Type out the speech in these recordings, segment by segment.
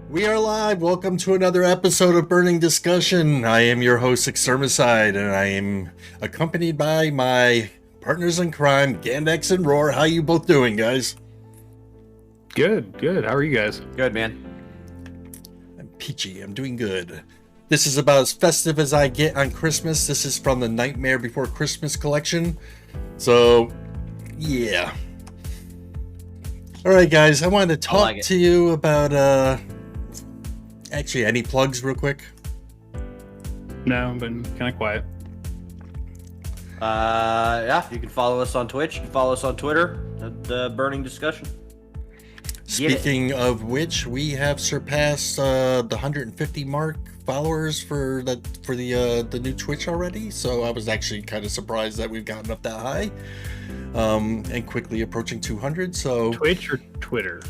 We are live. Welcome to another episode of Burning Discussion. I am your host, Extermicide, and I am accompanied by my partners in crime, Ghandex and Roar. How you both doing, guys? Good. How are you guys? Good, man. I'm peachy. I'm doing good. This is about as festive as I get on Christmas. This is from the Nightmare Before Christmas collection. So, yeah. All right, guys. I wanted to talk to you about, actually, any plugs real quick? No, I've been kind of quiet. Yeah, you can follow us on Twitch. You can follow us on Twitter at Burning Discussion. Speaking of which, we have surpassed the 150 mark followers for the new Twitch already. So I was actually kind of surprised that we've gotten up that high, and quickly approaching 200. So Twitch or Twitter?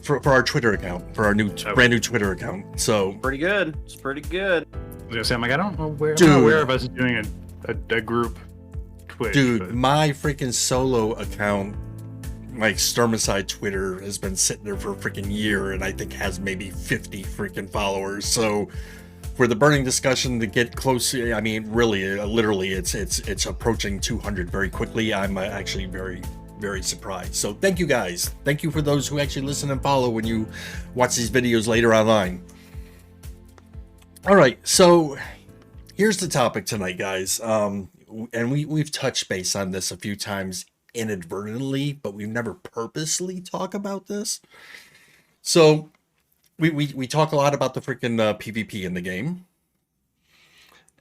For our Twitter account, for our brand new Twitter account. So pretty good. It's pretty good. I was gonna say, I'm not aware of us doing a group Twitch. Dude, but my freaking solo account, my Extermicide Twitter, has been sitting there for a freaking year, and I think has maybe 50 freaking followers. So for the Burning Discussion to get close, I mean, really, literally, it's approaching 200 very quickly. I'm actually very surprised. So thank you guys. Thank you for those who actually listen and follow when you watch these videos later online. All right, so here's the topic tonight, guys. And we've touched base on this a few times inadvertently, but we've never purposely talk about this. So we talk a lot about the freaking PvP in the game,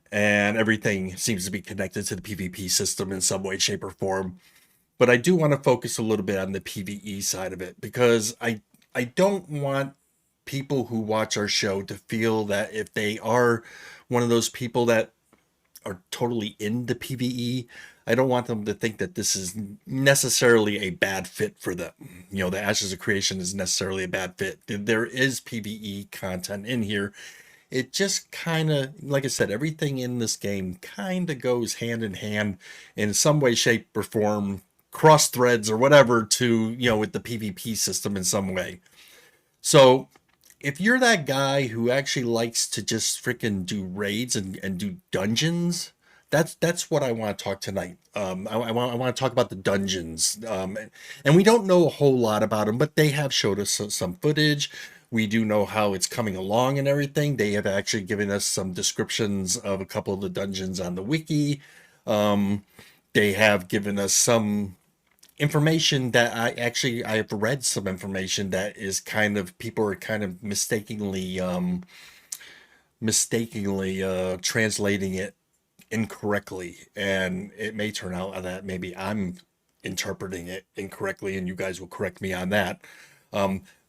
and everything seems to be connected to the PvP system in some way, shape, or form. But I do want to focus a little bit on the PvE side of it, because I don't want people who watch our show to feel that if they are one of those people that are totally into PvE, I don't want them to think that this is necessarily a bad fit for them. You know, the Ashes of Creation is necessarily a bad fit. There is PvE content in here. It just kind of, like I said, everything in this game kind of goes hand in hand in some way, shape, or form, cross threads or whatever, to, you know, with the PvP system in some way. So if you're that guy who actually likes to just freaking do raids and do dungeons, that's what I want to talk tonight. I want to talk about the dungeons, and we don't know a whole lot about them, but they have showed us some footage. We do know how it's coming along and everything. They have actually given us some descriptions of a couple of the dungeons on the wiki. They have given us some information that I have read some information that is kind of, people are kind of mistakenly translating it incorrectly, and it may turn out that maybe I'm interpreting it incorrectly, and you guys will correct me on that.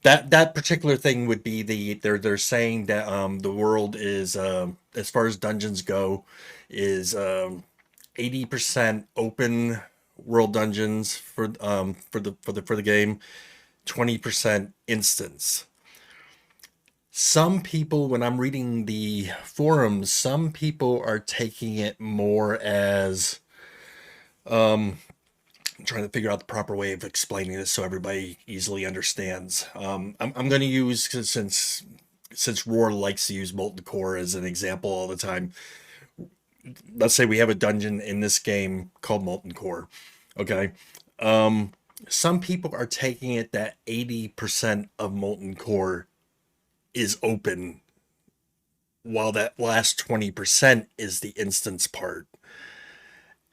That particular thing would be they're saying that the world is, as far as dungeons go, is 80% open world dungeons for the game, 20% instance. Some people, when I'm reading the forums, some people are taking it more as, I'm trying to figure out the proper way of explaining this so everybody easily understands. I'm going to use, since Roar likes to use Molten Core as an example all the time. Let's say we have a dungeon in this game called Molten Core. Okay. Some people are taking it that 80% of Molten Core is open, while that last 20% is the instance part.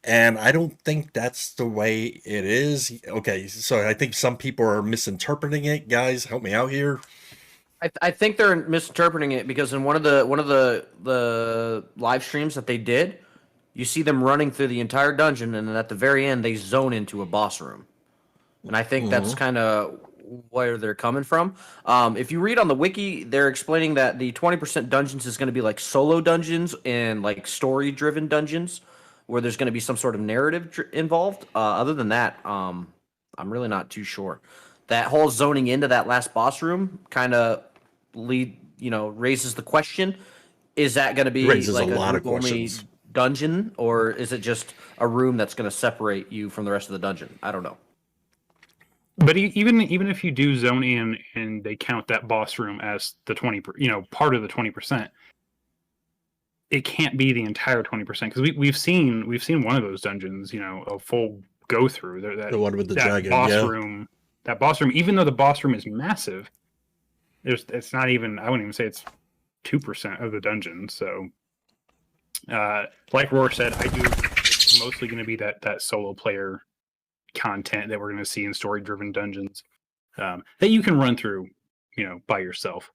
And I don't think that's the way it is. Okay, so I think some people are misinterpreting it. Guys, help me out here. I think they're misinterpreting it because in one of the live streams that they did, you see them running through the entire dungeon, and then at the very end they zone into a boss room. And I think that's kind of where they're coming from. If you read on the wiki, they're explaining that the 20% dungeons is going to be like solo dungeons and like story-driven dungeons, where there's going to be some sort of narrative involved. Other than that, I'm really not too sure. That whole zoning into that last boss room kind of raises the question: is that going to be like a only dungeon, or is it just a room that's going to separate you from the rest of the dungeon? I don't know. But even if you do zone in and they count that boss room as the 20, part of the 20%, it can't be the entire 20% because we've seen one of those dungeons, a full go through The one with the that dragon, boss yeah. room. That boss room, even though the boss room is massive, it's not even. I wouldn't even say it's 2% of the dungeon. So, like Roar said, it's mostly going to be that solo player content that we're going to see in story driven dungeons that you can run through, by yourself.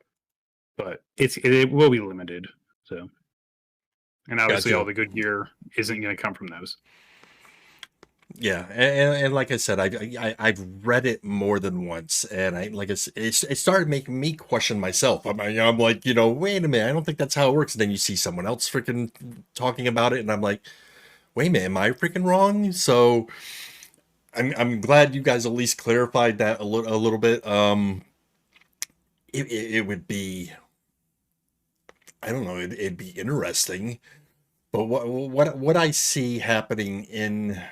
But it will be limited. So, and obviously, Gotcha. all the good gear isn't going to come from those. Yeah, and like I said, I've read it more than once, and it started making me question myself. I'm like, wait a minute, I don't think that's how it works. And then you see someone else freaking talking about it, and I'm like, wait a minute, am I freaking wrong? So I'm glad you guys at least clarified that a little bit. It would be, I don't know, it'd be interesting. But what I see happening in,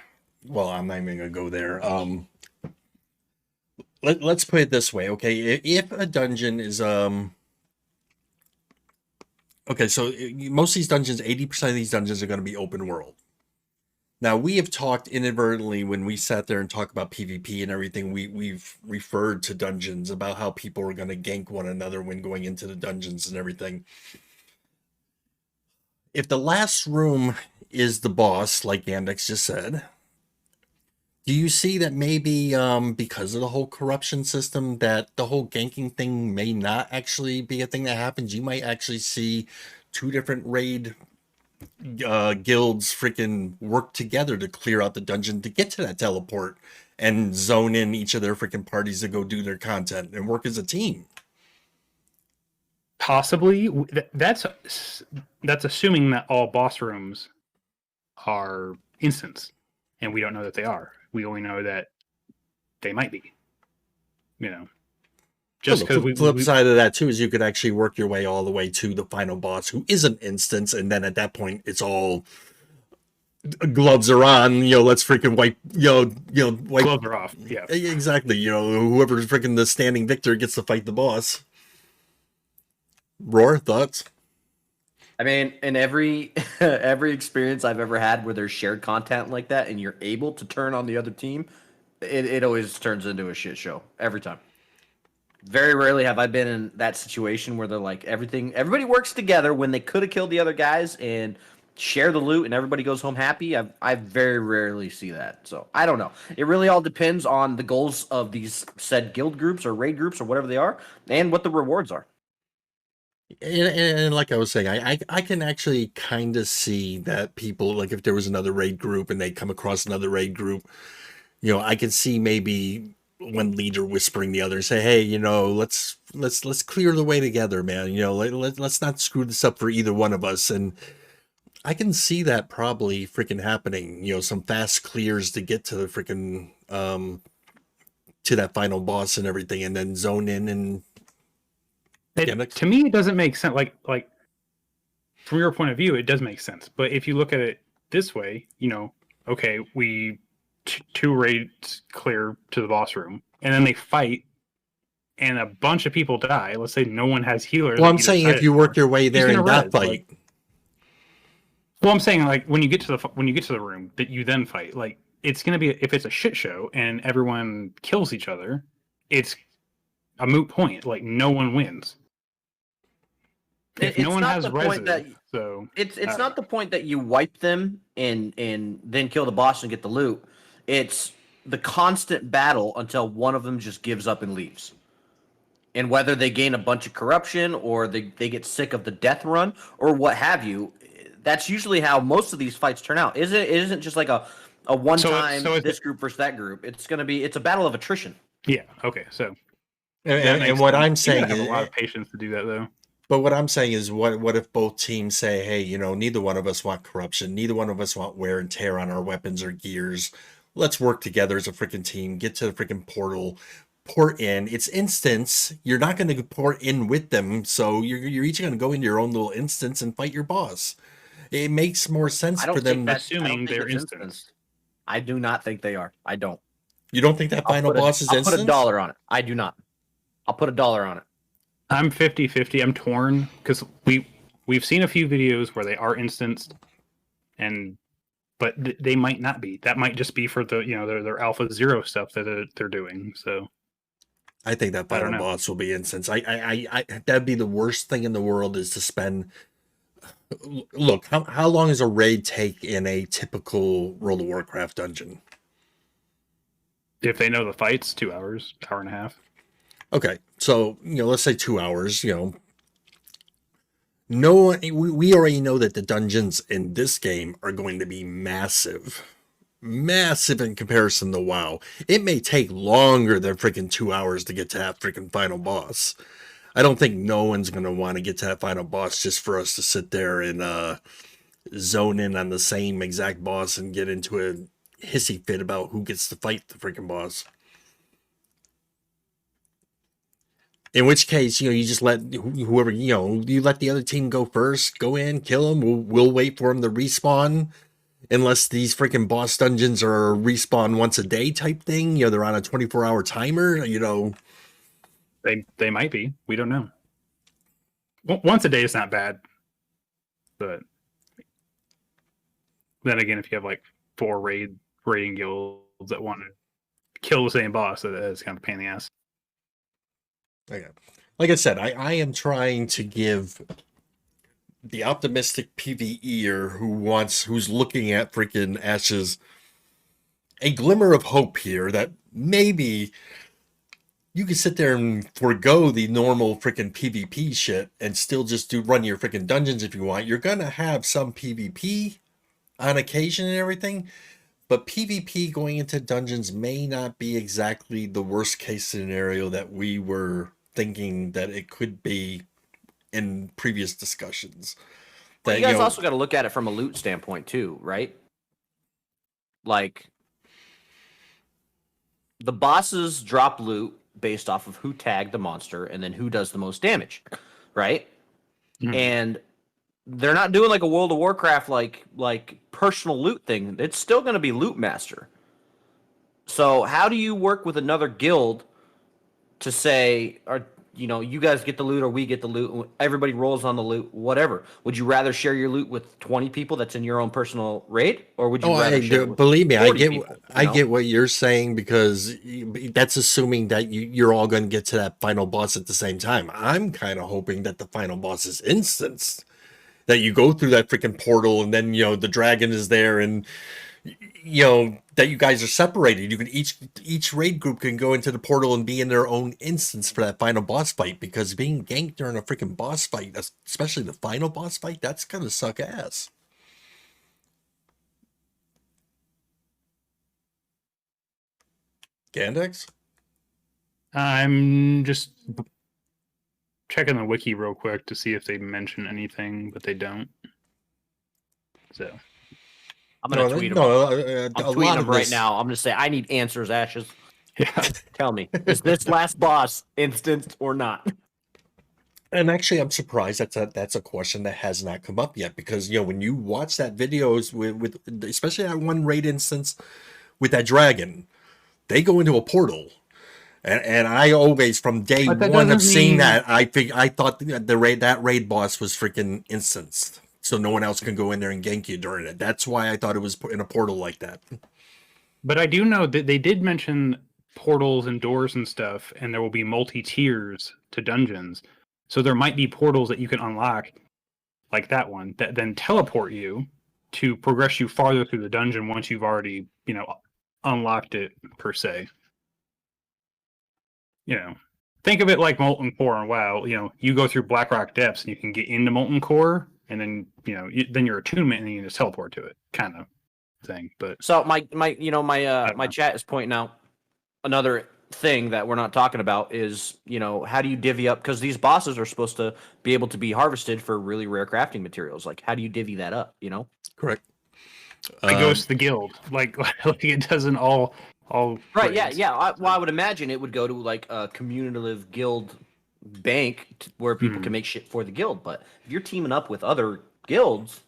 well, I'm not even gonna go there. Let's put it this way, okay? If a dungeon is okay, so most of these dungeons, 80% of these dungeons are going to be open world. Now, we have talked inadvertently when we sat there and talked about PvP and everything. We've referred to dungeons about how people are going to gank one another when going into the dungeons and everything. If the last room is the boss, like Ghandex just said, do you see that maybe because of the whole corruption system that the whole ganking thing may not actually be a thing that happens? You might actually see two different raid guilds freaking work together to clear out the dungeon to get to that teleport and zone in each of their freaking parties to go do their content and work as a team. Possibly. That's assuming that all boss rooms are instants, and we don't know that they are. We only know that they might be. Just because the flip side of that too is you could actually work your way all the way to the final boss, who is an instance, and then at that point it's all gloves are on. Let's freaking wipe. Wipe. Gloves are off. Yeah, exactly. Whoever's freaking the standing victor gets to fight the boss. Roar, thoughts? I mean, in every every experience I've ever had where there's shared content like that, and you're able to turn on the other team, it always turns into a shit show every time. Very rarely have I been in that situation where they're like everybody works together when they could have killed the other guys and share the loot and everybody goes home happy. I very rarely see that. So I don't know. It really all depends on the goals of these said guild groups or raid groups or whatever they are, and what the rewards are. And like I was saying, I can actually kind of see that people, like if there was another raid group and they come across another raid group, I can see maybe one leader whispering the other, say, hey, let's clear the way together, man. Let's not screw this up for either one of us. And I can see that probably freaking happening. Some fast clears to get to the freaking to that final boss and everything, and then zone in and. To me, it doesn't make sense. Like from your point of view, it does make sense. But if you look at it this way, okay, we two raids clear to the boss room, and then they fight, and a bunch of people die. Let's say no one has healers. Well, I'm saying if you work your way there and not fight. Well, I'm saying like when you get to the room that you then fight, like it's gonna be, if it's a shit show and everyone kills each other, it's a moot point. Like no one wins. If no one has resin, so it's not the point that you wipe them and then kill the boss and get the loot. It's the constant battle until one of them just gives up and leaves. And whether they gain a bunch of corruption or they get sick of the death run or what have you, that's usually how most of these fights turn out. It isn't just like a one time this group versus that group. It's a battle of attrition. Yeah. Okay. So. And what I'm saying is have a lot of patience to do that though. But what I'm saying is, what if both teams say, hey, neither one of us want corruption, neither one of us want wear and tear on our weapons or gears. Let's work together as a freaking team. Get to the freaking portal, port in. It's instance. You're not going to port in with them, so you're each going to go into your own little instance and fight your boss. It makes more sense for them. Assuming they're instance. I do not think they are. I don't. You don't think that final boss is I'll put instant? $1 on it. I do not. I'll put $1 on it. I'm 50-50. I'm torn because we've seen a few videos where they are instanced, but they might not be. That might just be for the their Alpha Zero stuff that they're doing. So I think that I don't final know. boss will be instance. I that'd be the worst thing in the world is to spend. Look, how long does a raid take in a typical World of Warcraft dungeon? If they know the fights, 2 hours, hour and a half. Okay, so let's say 2 hours. No, we already know that the dungeons in this game are going to be massive. Massive in comparison to WoW. It may take longer than freaking 2 hours to get to that freaking final boss. I don't think no one's going to want to get to that final boss just for us to sit there and zone in on the same exact boss and get into a hissy fit about who gets to fight the freaking boss. In which case, you just let whoever, you let the other team go first, go in, kill them. We'll wait for them to respawn. Unless these freaking boss dungeons are respawn once a day type thing, they're on a 24-hour timer, They might be. We don't know. Once a day is not bad, but then again, if you have like 4 raiding guilds that want to kill the same boss, that's kind of a pain in the ass. Okay. Like I said, I am trying to give the optimistic PvEer who's looking at freaking Ashes a glimmer of hope here that maybe you can sit there and forego the normal freaking PvP shit and still just run your freaking dungeons if you want. You're gonna have some PvP on occasion and everything, but PvP going into dungeons may not be exactly the worst case scenario that we were thinking that it could be in previous discussions. But you guys also got to look at it from a loot standpoint too, right? Like, the bosses drop loot based off of who tagged the monster and then who does the most damage, right? Mm-hmm. And they're not doing like a World of Warcraft like personal loot thing. It's still going to be Loot Master. So how do you work with another guild to say, or you guys get the loot or we get the loot, everybody rolls on the loot, whatever? Would you rather share your loot with 20 people that's in your own personal raid, or would you rather share it with believe me, 40 people, I get what you're saying, because that's assuming that you're all going to get to that final boss at the same time. I'm kind of hoping that the final boss is instanced, that you go through that freaking portal and then the dragon is there, and that you guys are separated. You can each raid group can go into the portal and be in their own instance for that final boss fight, because being ganked during a freaking boss fight, especially the final boss fight, that's gonna suck ass. Ghandex? I'm just checking the wiki real quick to see if they mention anything, but they don't. So I'm gonna tweet them. I'm tweeting them right now. I'm gonna say I need answers, Ashes. Yeah. Tell me, is this last boss instanced or not? And actually, I'm surprised that's a question that has not come up yet, because when you watch that videos with especially that one raid instance with that dragon, they go into a portal. And I always, from day one of seeing that, I thought that raid boss was freaking instanced, so no one else can go in there and gank you during it. That's why I thought it was in a portal like that. But I do know that they did mention portals and doors and stuff, and there will be multi-tiers to dungeons. So there might be portals that you can unlock, like that one, that then teleport you to progress you farther through the dungeon once you've already, unlocked it, per se. Think of it like Molten Core and WoW. You go through Blackrock Depths and you can get into Molten Core, and then then your attunement, and then you can just teleport to it, kind of thing. But so my chat is pointing out another thing that we're not talking about is how do you divvy up, because these bosses are supposed to be able to be harvested for really rare crafting materials. Like, how do you divvy that up? Correct. It goes to the guild. Like it doesn't all. Right, yeah. I would imagine it would go to like a communicative guild bank where people can make shit for the guild. But if you're teaming up with other guilds,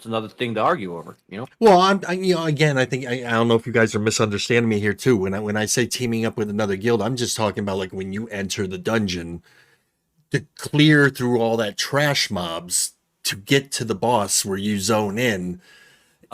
It's another thing to argue over, you know? Well, again, I think I don't know if you guys are misunderstanding me here too. When I say teaming up with another guild, I'm just talking about like when you enter the dungeon to clear through all that trash mobs to get to the boss where you zone in.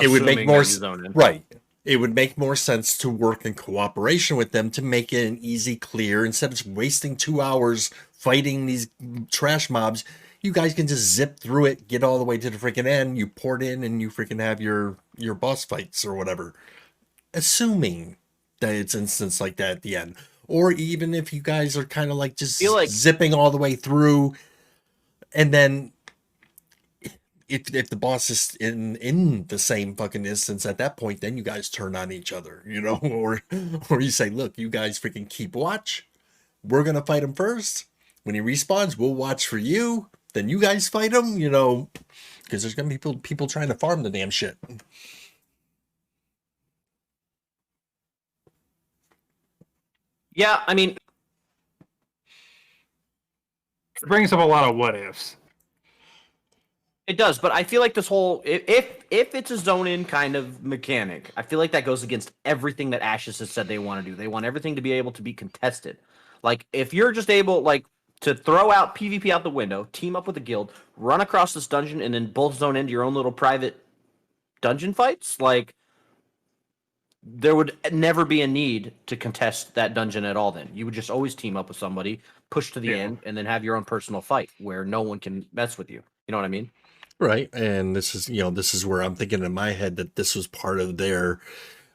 It would make Assuming more that you zone in. right. It would make more sense to work in cooperation with them to make it an easy clear instead of wasting 2 hours fighting these trash mobs. You guys can just zip through it, get all the way to the freaking end. You port in, and you freaking have your boss fights or whatever. Assuming that it's instance like that at the end, or even if you guys are kind of like just Feel like zipping all the way through, and then if the boss is in the same fucking instance at that point, then you guys turn on each other, or you say, look, you guys freaking keep watch. We're gonna fight him first. When he respawns, we'll watch for you. Then you guys fight him, because there's gonna be people trying to farm the damn shit. yeah, I mean, It brings up a lot of what ifs. it does, but I feel like this whole if it's a zone in kind of mechanic, I feel like that goes against everything that Ashes has said they want to do. They want everything to be able to be contested. Like if you're just able like to throw out PvP out the window, team up with a guild, run across this dungeon, and then both zone into your own little private dungeon fights, like there would never be a need to contest that dungeon at all. Then you would just always team up with somebody, push to the end, and then have your own personal fight where no one can mess with you. You know what I mean? Right. And this is where I'm thinking in my head that this was part of their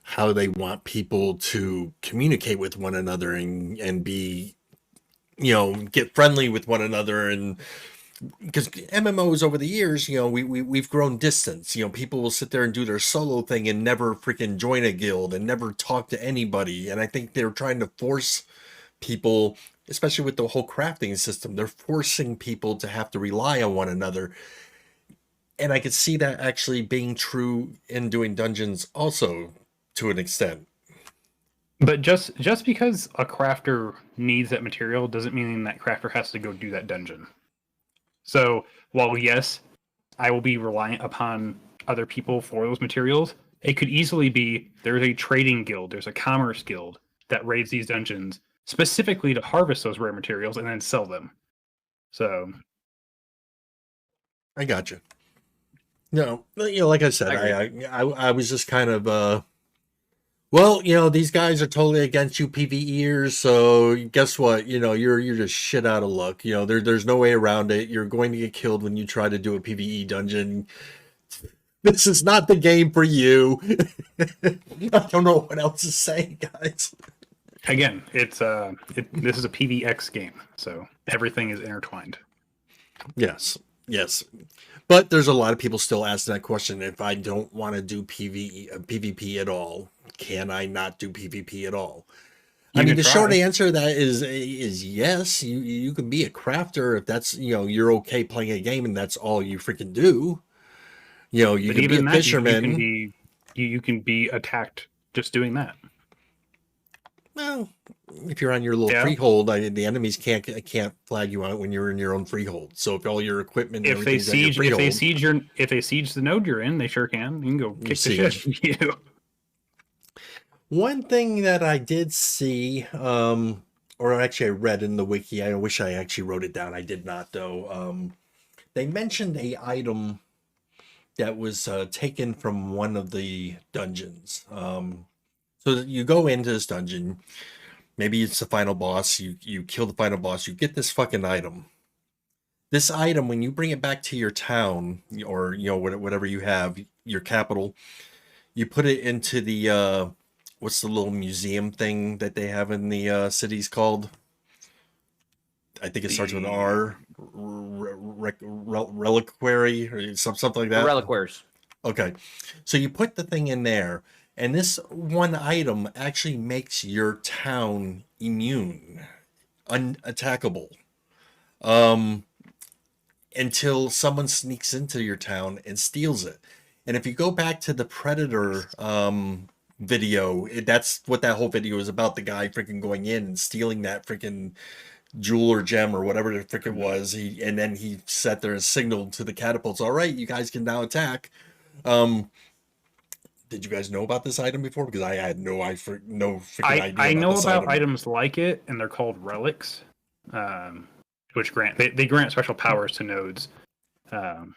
how they want people to communicate with one another and be, get friendly with one another. And because MMOs over the years, we've grown distance. People will sit there and do their solo thing and never freaking join a guild and never talk to anybody. And I think they're trying to force people, especially with the whole crafting system, they're forcing people to have to rely on one another. And I could see that actually being true in doing dungeons also to an extent. But just because a crafter needs that material doesn't mean that crafter has to go do that dungeon. So while yes, I will be reliant upon other people for those materials, it could easily be there's a trading guild, there's a commerce guild that raids these dungeons specifically to harvest those rare materials and then sell them. So I got you. No, like I said, I was just kind of well, these guys are totally against you PvEers, so guess what? You're just shit out of luck. There's no way around it. You're going to get killed when you try to do a PvE dungeon. This is not the game for you. I don't know what else to say, guys. again, this is a PvX game, so everything is intertwined. Yes. But there's a lot of people still asking that question. If I don't want to do PvP at all, can I not do PvP at all? I mean, the short answer to that is yes. You can be a crafter if that's you're okay playing a game and that's all you freaking do. You can be a fisherman. You can be attacked just doing that. Well, if you're on your little freehold, the enemies can't flag you out when you're in your own freehold. So if all your equipment, if they siege the node you're in, they sure can. You can go kick the shit from you. One thing that I did see, or actually I read in the wiki, I wish I actually wrote it down. I did not though. They mentioned a item that was taken from one of the dungeons. So you go into this dungeon, maybe it's the final boss, you kill the final boss, you get this fucking item. This item, when you bring it back to your town, or whatever you have, your capital, you put it into the what's the little museum thing that they have in the cities called? I think it starts with an R. Reliquary or something like that. Reliquaries. Okay, so you put the thing in there, and this one item actually makes your town immune, unattackable, until someone sneaks into your town and steals it. And if you go back to the Predator video, that's what that whole video is about. The guy freaking going in and stealing that freaking jewel or gem or whatever the frick it was. And then he sat there and signaled to the catapults, all right, you guys can now attack. Um, did you guys know about this item before? Because I had no freaking idea I about know this about item. items like it, and they're called relics, which they grant special powers to nodes. Um,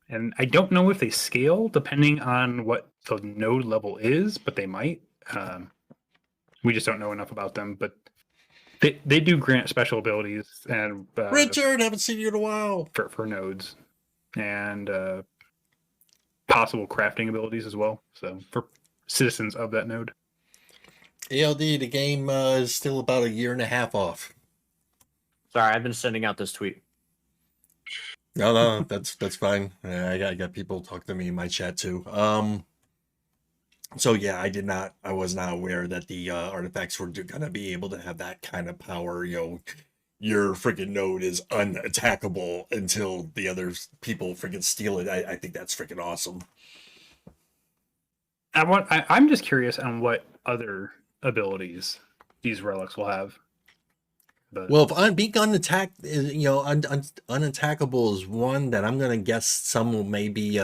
and I don't know if they scale depending on what the node level is, but they might. Um, we just don't know enough about them, but they do grant special abilities and Richard, haven't seen you in a while. for nodes and possible crafting abilities as well. So for citizens of that node. ALD, the game is still about a year and a half off. Sorry, I've been sending out this tweet. No, that's fine. I got people talking to me in my chat too. So yeah, I was not aware that the artifacts were gonna be able to have that kind of power. Your freaking node is unattackable until the other people freaking steal it. I think that's freaking awesome. I'm just curious on what other abilities these relics will have. But Well, if being unattacked is, unattackable is one that I'm gonna guess some will maybe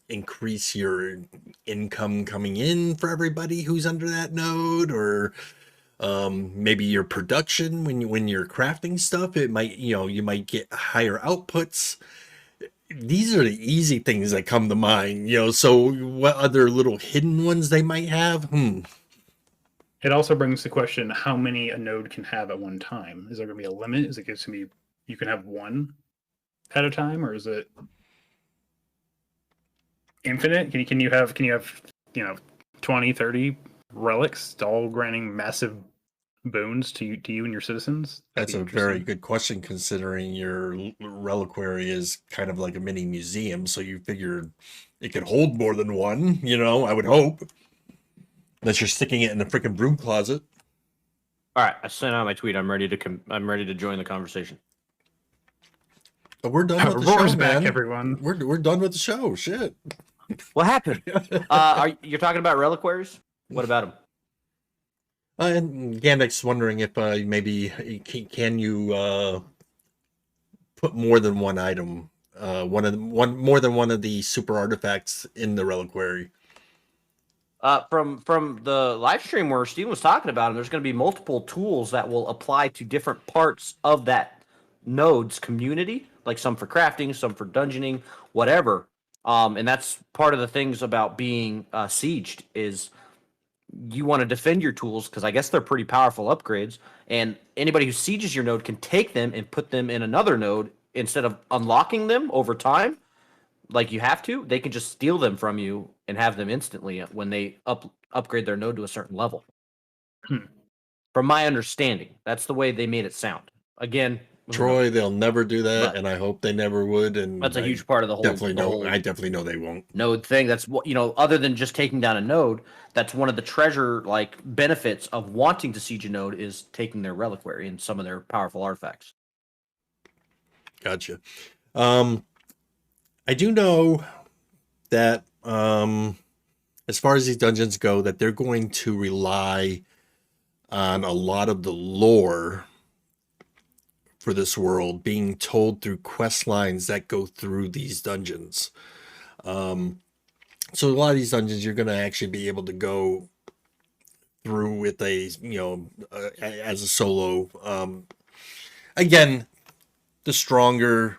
increase your income coming in for everybody who's under that node, or maybe your production when you're crafting stuff. It might you might get higher outputs. These are the easy things that come to mind. So what other little hidden ones they might have? it also brings the question: how many a node can have at one time? Is there going to be a limit? Is it going to be you can have one at a time, or is it infinite? Can you have 20, 30 relics all granting massive boons to you and your citizens? That's a very good question, considering your reliquary is kind of like a mini museum. So you figure it could hold more than one. I would hope, unless you're sticking it in the freaking broom closet. All right, I sent out my tweet. I'm ready to join the conversation. But we're done with the Roar's show, back, man. everyone. We're done with the show. Shit. What happened? You're talking about reliquaries? What about them? And Ghandex wondering if maybe can you put more than one item, more than one of the super artifacts in the reliquary. From the live stream where Steven was talking about them, there's going to be multiple tools that will apply to different parts of that node's community, like some for crafting, some for dungeoning, whatever. And that's part of the things about being sieged is you want to defend your tools because I guess they're pretty powerful upgrades. And anybody who sieges your node can take them and put them in another node instead of unlocking them over time. Like you have to, they can just steal them from you and have them instantly when they upgrade their node to a certain level. From my understanding, that's the way they made it sound. Again, Troy, they'll never do that, and I hope they never would. And that's a huge part of the whole. I definitely know they won't. Node thing. That's what other than just taking down a node, that's one of the treasure benefits of wanting to siege a node is taking their reliquary and some of their powerful artifacts. Gotcha. I do know that as far as these dungeons go, that they're going to rely on a lot of the lore for this world being told through quest lines that go through these dungeons. So a lot of these dungeons you're going to actually be able to go through with as a solo. Again, the stronger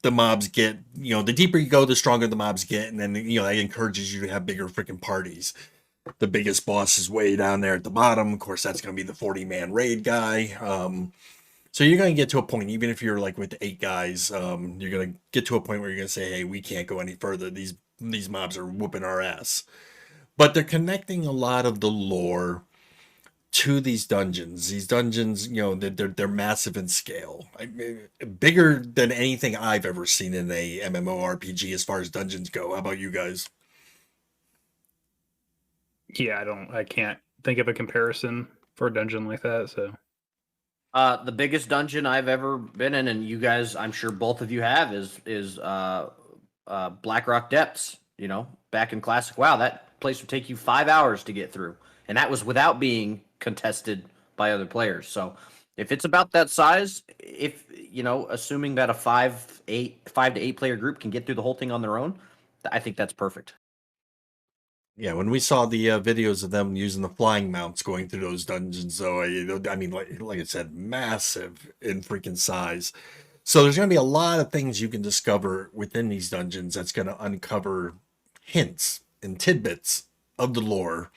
the mobs get, the deeper you go, the stronger the mobs get, and then that encourages you to have bigger freaking parties. The biggest boss is way down there at the bottom. Of course, that's going to be the 40-man raid guy. So you're going to get to a point, even if you're with 8 guys, you're going to get to a point where you're going to say, hey, we can't go any further. These mobs are whooping our ass. But they're connecting a lot of the lore to these dungeons. These dungeons, they're massive in scale. Bigger than anything I've ever seen in a MMORPG as far as dungeons go. How about you guys? Yeah, I can't think of a comparison for a dungeon like that, so. The biggest dungeon I've ever been in, and you guys, I'm sure both of you have, is Blackrock Depths. Back in Classic WoW, that place would take you 5 hours to get through, and that was without being contested by other players. So, if it's about that size, assuming that a 5 to 8 player group can get through the whole thing on their own, I think that's perfect. Yeah, when we saw the videos of them using the flying mounts going through those dungeons, though, I mean, like I said, massive in freaking size. So there's going to be a lot of things you can discover within these dungeons that's going to uncover hints and tidbits of the lore.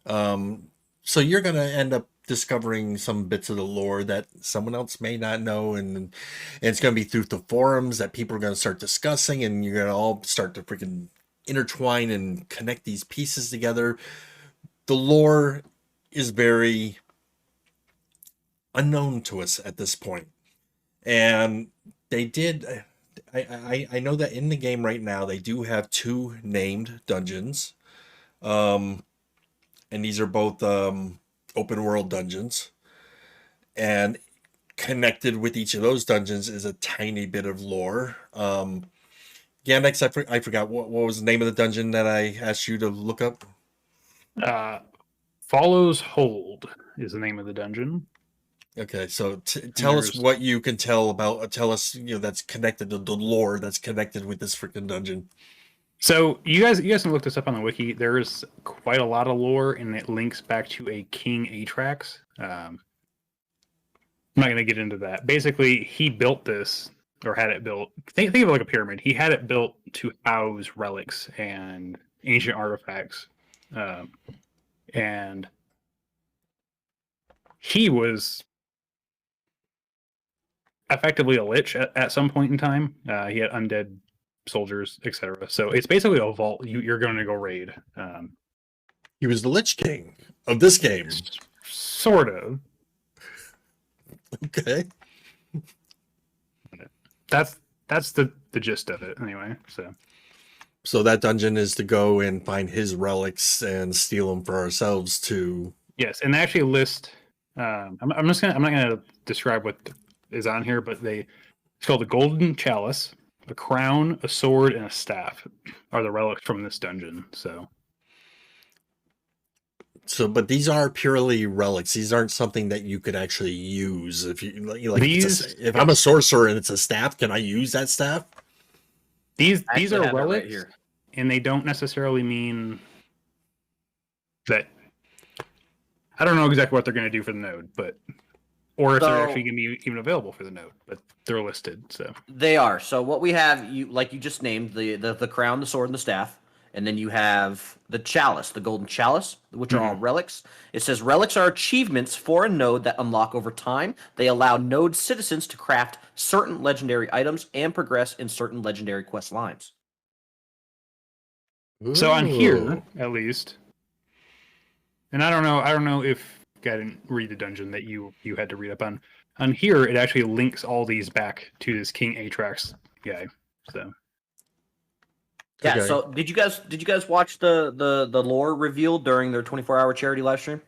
So you're going to end up discovering some bits of the lore that someone else may not know, and it's going to be through the forums that people are going to start discussing, and you're going to all start to freaking intertwine and connect these pieces together. The lore is very unknown to us at this point, and they did. I know that in the game right now they do have 2 named dungeons, and these are both open world dungeons, and connected with each of those dungeons is a tiny bit of lore. Ghandex, I forgot what was the name of the dungeon that I asked you to look up. Follows Hold is the name of the dungeon. Okay, so tell us what you can tell about. Tell us, that's connected to the lore that's connected with this freaking dungeon. So you guys can look this up on the wiki. There's quite a lot of lore, and it links back to a King Atrax. I'm not going to get into that. Basically, he built this, or had it built. Think of it like a pyramid. He had it built to house relics and ancient artifacts, and he was effectively a lich at some point in time. He had undead soldiers, etc. So it's basically a vault you're going to go raid. He was the Lich King of this game. Sort of. Okay. That's the gist of it anyway. So that dungeon is to go and find his relics and steal them for ourselves to. Yes, and they actually list. I'm not gonna describe what is on here, but it's called the Golden Chalice, a crown, a sword, and a staff are the relics from this dungeon. So, but these are purely relics. These aren't something that you could actually use. If you like, if I'm a sorcerer and it's a staff, can I use that staff? These are relics, right, and they don't necessarily mean that. I don't know exactly what they're going to do for the node, or if they're actually going to be even available for the node, but they're listed. So they are. So what we have, you just named the crown, the sword, and the staff. And then you have the chalice, the golden chalice, which are all relics. It says relics are achievements for a node that unlock over time. They allow node citizens to craft certain legendary items and progress in certain legendary quest lines. So on here, at least, and I don't know if I didn't read the dungeon that you had to read up on. On here, it actually links all these back to this King Atrax guy. So. Yeah. Okay. So did you guys watch the lore reveal during their 24-hour charity live stream?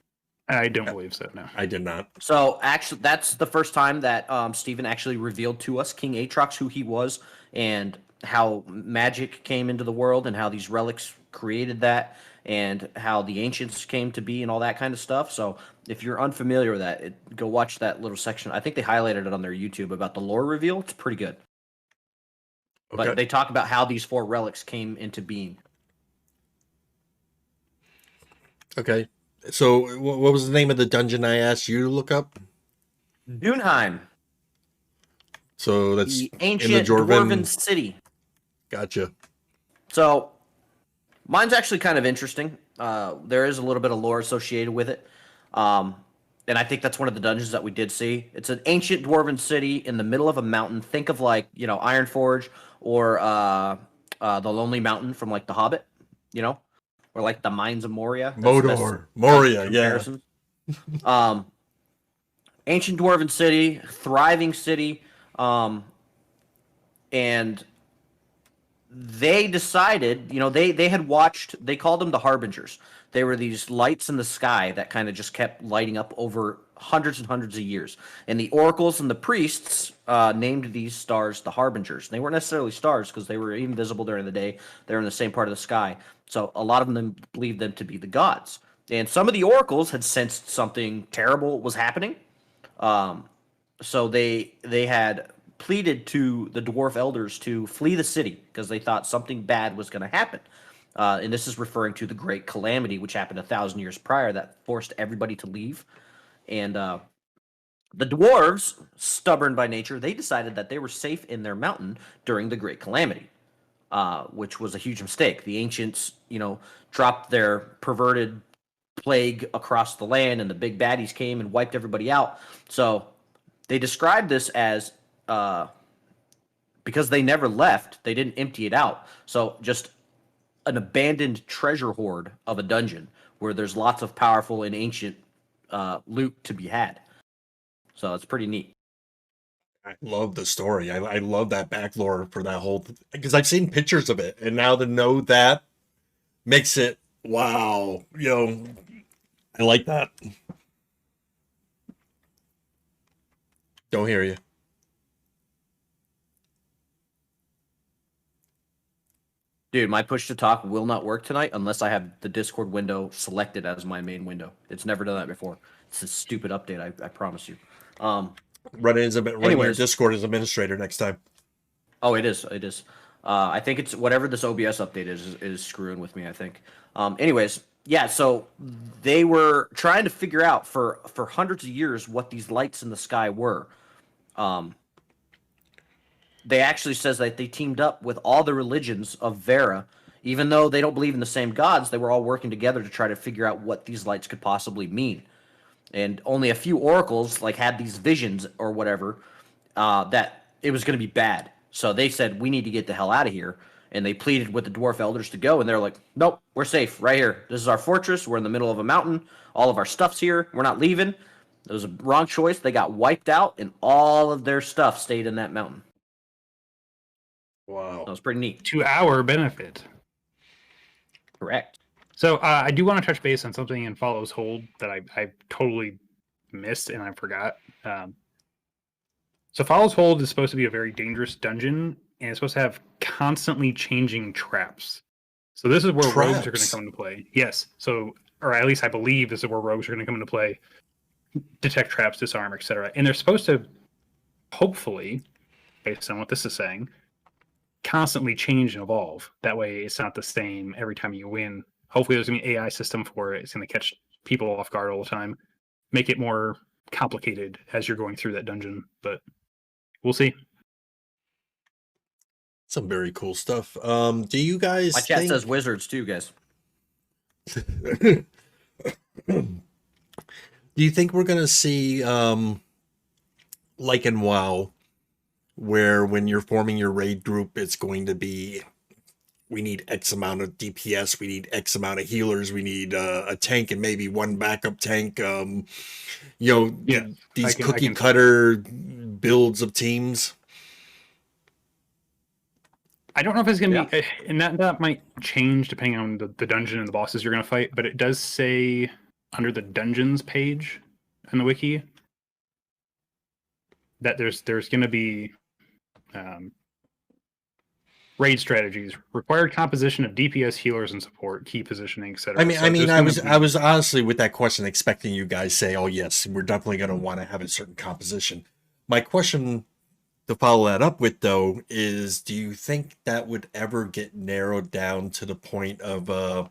I don't believe so. No, I did not. So actually, that's the first time that Steven actually revealed to us King Atrax, who he was, and how magic came into the world, and how these relics created that, and how the ancients came to be, and all that kind of stuff. So if you're unfamiliar with that, go watch that little section. I think they highlighted it on their YouTube about the lore reveal. It's pretty good. Okay. But they talk about how these 4 relics came into being. Okay. So what was the name of the dungeon I asked you to look up? Dunheim. So that's the ancient in the dwarven city. Gotcha. So mine's actually kind of interesting. There is a little bit of lore associated with it. And I think that's one of the dungeons that we did see. It's an ancient dwarven city in the middle of a mountain. Think of like, Ironforge or the Lonely Mountain from like The Hobbit, or like the Mines of Moria. Moria, yeah. Ancient dwarven city, thriving city, and they decided, they had watched. They called them the Harbingers. They were these lights in the sky that kind of just kept lighting up over hundreds and hundreds of years. And the oracles and the priests named these stars the Harbingers. They weren't necessarily stars because they were invisible during the day. They were in the same part of the sky. So a lot of them believed them to be the gods. And some of the oracles had sensed something terrible was happening. So they had pleaded to the dwarf elders to flee the city because they thought something bad was going to happen. And this is referring to the Great Calamity, which happened 1,000 years prior, that forced everybody to leave. And the dwarves, stubborn by nature, they decided that they were safe in their mountain during the Great Calamity, which was a huge mistake. The ancients, dropped their perverted plague across the land, and the big baddies came and wiped everybody out. So they described this as because they never left, they didn't empty it out. So just an abandoned treasure hoard of a dungeon where there's lots of powerful and ancient loot to be had. So it's pretty neat. I love the story. I love that back lore for that whole, because I've seen pictures of it, and now to know that makes it wow. I like that. Don't hear you. Dude, my push to talk will not work tonight unless I have the Discord window selected as my main window. It's never done that before. It's a stupid update, I promise you. Run your Anyways. Discord as administrator next time. Oh, it is. It is. I think it's whatever this OBS update is screwing with me, I think. Anyways, yeah, so they were trying to figure out for hundreds of years what these lights in the sky were. They actually says that they teamed up with all the religions of Vera. Even though they don't believe in the same gods, they were all working together to try to figure out what these lights could possibly mean. And only a few oracles had these visions or whatever that it was going to be bad. So they said, we need to get the hell out of here. And they pleaded with the dwarf elders to go. And they're like, nope, we're safe right here. This is our fortress. We're in the middle of a mountain. All of our stuff's here. We're not leaving. It was a wrong choice. They got wiped out, and all of their stuff stayed in that mountain. Wow. That was pretty neat. To our benefit. Correct. So I do want to touch base on something in Follows Hold that I totally missed and I forgot. So Follows Hold is supposed to be a very dangerous dungeon, and it's supposed to have constantly changing traps. So this is where rogues are going to come into play. Yes. So, or at least I believe this is where rogues are going to come into play. Detect traps, disarm, etc. And they're supposed to, hopefully, based on what this is saying, constantly change and evolve. That way it's not the same every time you win. Hopefully there's going to be an AI system for it. It's going to catch people off guard all the time. Make it more complicated as you're going through that dungeon. But we'll see. Some very cool stuff. Do you guys My chat says wizards too, guys. Do you think we're going to see, like in WoW, where when you're forming your raid group, it's going to be, we need X amount of DPS, we need X amount of healers, we need a tank and maybe one backup tank. These cookie cutter builds of teams. I don't know if it's going to be, and that might change depending on the dungeon and the bosses you're going to fight, but it does say under the dungeons page in the wiki that there's going to be raid strategies, required composition of DPS, healers, and support, key positioning, etc. I was honestly with that question expecting you guys say, "Oh yes, we're definitely going to want to have a certain composition." My question to follow that up with, though, is: do you think that would ever get narrowed down to the point of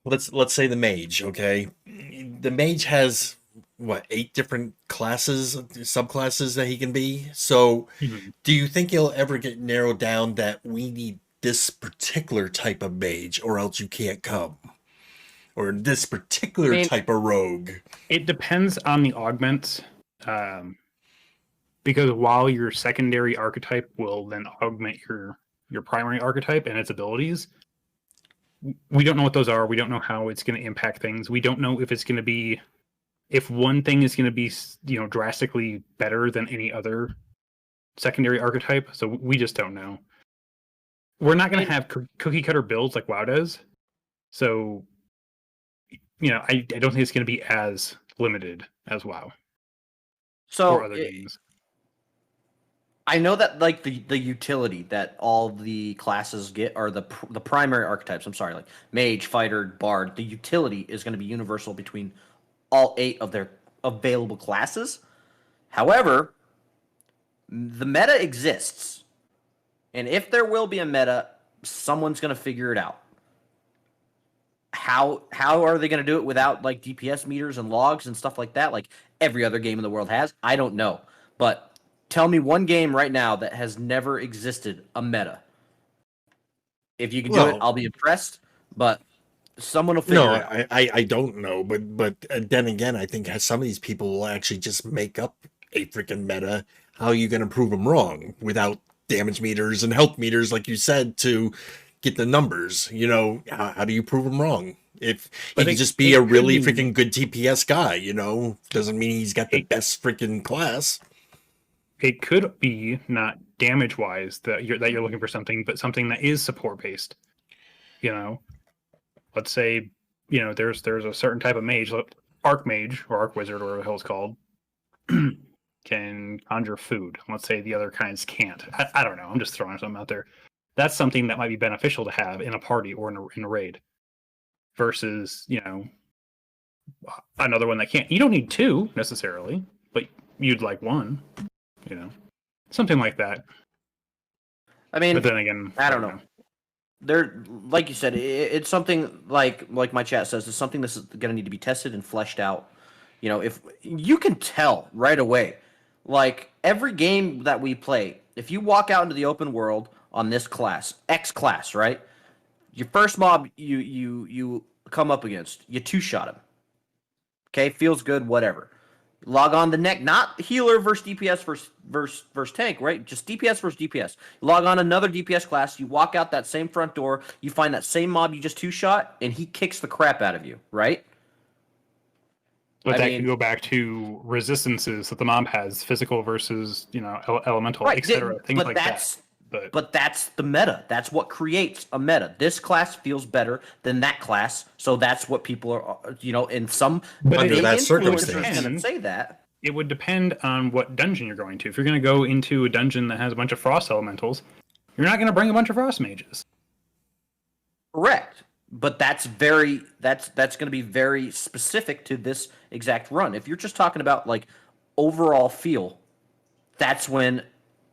let's say the mage? Okay, the mage has what, 8 different classes, subclasses that he can be. So do you think it'll ever get narrowed down that we need this particular type of mage or else you can't come, or this particular type of rogue? It depends on the augments, because while your secondary archetype will then augment your primary archetype and its abilities, we don't know what those are. We don't know how it's going to impact things. We don't know if it's going to be, if one thing is going to be, drastically better than any other secondary archetype. So we just don't know. We're not going to have cookie cutter builds like WoW does. So, I don't think it's going to be as limited as WoW. So or other games. I know that the utility that all the classes get are the primary archetypes. I'm sorry, like mage, fighter, bard. The utility is going to be universal between all 8 of their available classes. However, The meta exists, and if there will be a meta, someone's going to figure it out. How are they going to do it without like DPS meters and logs and stuff like that, like every other game in the world has? I don't know. But tell me one game right now that has never existed a meta. If you can do it, I'll be impressed. But someone will figure it out. I don't know, but then again, I think some of these people will actually just make up a freaking meta. How are you going to prove them wrong without damage meters and health meters, like you said, to get the numbers? You know, how do you prove them wrong? If he could just be a really freaking good TPS guy, you know, doesn't mean he's got the best freaking class. It could be not damage wise that you're looking for something, but something that is support based. You know, let's say, you know, there's a certain type of mage, arc mage or arc wizard or whatever the hell it's called, can conjure food. Let's say the other kinds can't. I don't know. I'm just throwing something out there. That's something that might be beneficial to have in a party or in a raid versus, you know, another one that can't. You don't need two necessarily, but you'd like one, you know, something like that. I mean, but then again, I don't know. There, like you said, it's something like my chat says, it's something that's going to need to be tested and fleshed out. You know, if you can tell right away, like every game that we play, if you walk out into the open world on this class, X class, right? Your first mob you come up against, you two-shot him. Okay, feels good, whatever. Log on the neck, not healer versus DPS versus tank, right? Just DPS versus DPS. You log on another DPS class, you walk out that same front door, you find that same mob you just two-shot, and he kicks the crap out of you, right? But that can go back to resistances that the mob has, physical versus, you know, elemental, right, etc. Things like that. But that's the meta. That's what creates a meta. This class feels better than that class, so that's what people are, you know, in some under that circumstance. Going to say that. It would depend on what dungeon you're going to. If you're going to go into a dungeon that has a bunch of frost elementals, you're not going to bring a bunch of frost mages. Correct. But that's going to be very specific to this exact run. If you're just talking about like overall feel, that's when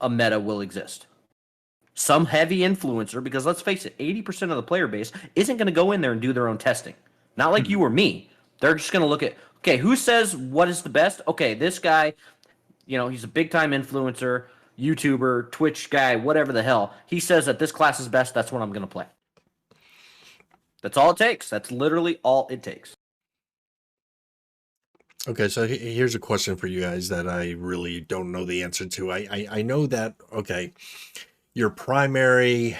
a meta will exist. Some heavy influencer, because let's face it, 80% of the player base isn't going to go in there and do their own testing. Not like you or me. They're just going to look at, okay, who says what is the best? Okay, this guy, you know, he's a big-time influencer, YouTuber, Twitch guy, whatever the hell. He says that this class is best, that's what I'm going to play. That's all it takes. That's literally all it takes. Okay, so here's a question for you guys that I really don't know the answer to. I know that, okay, your primary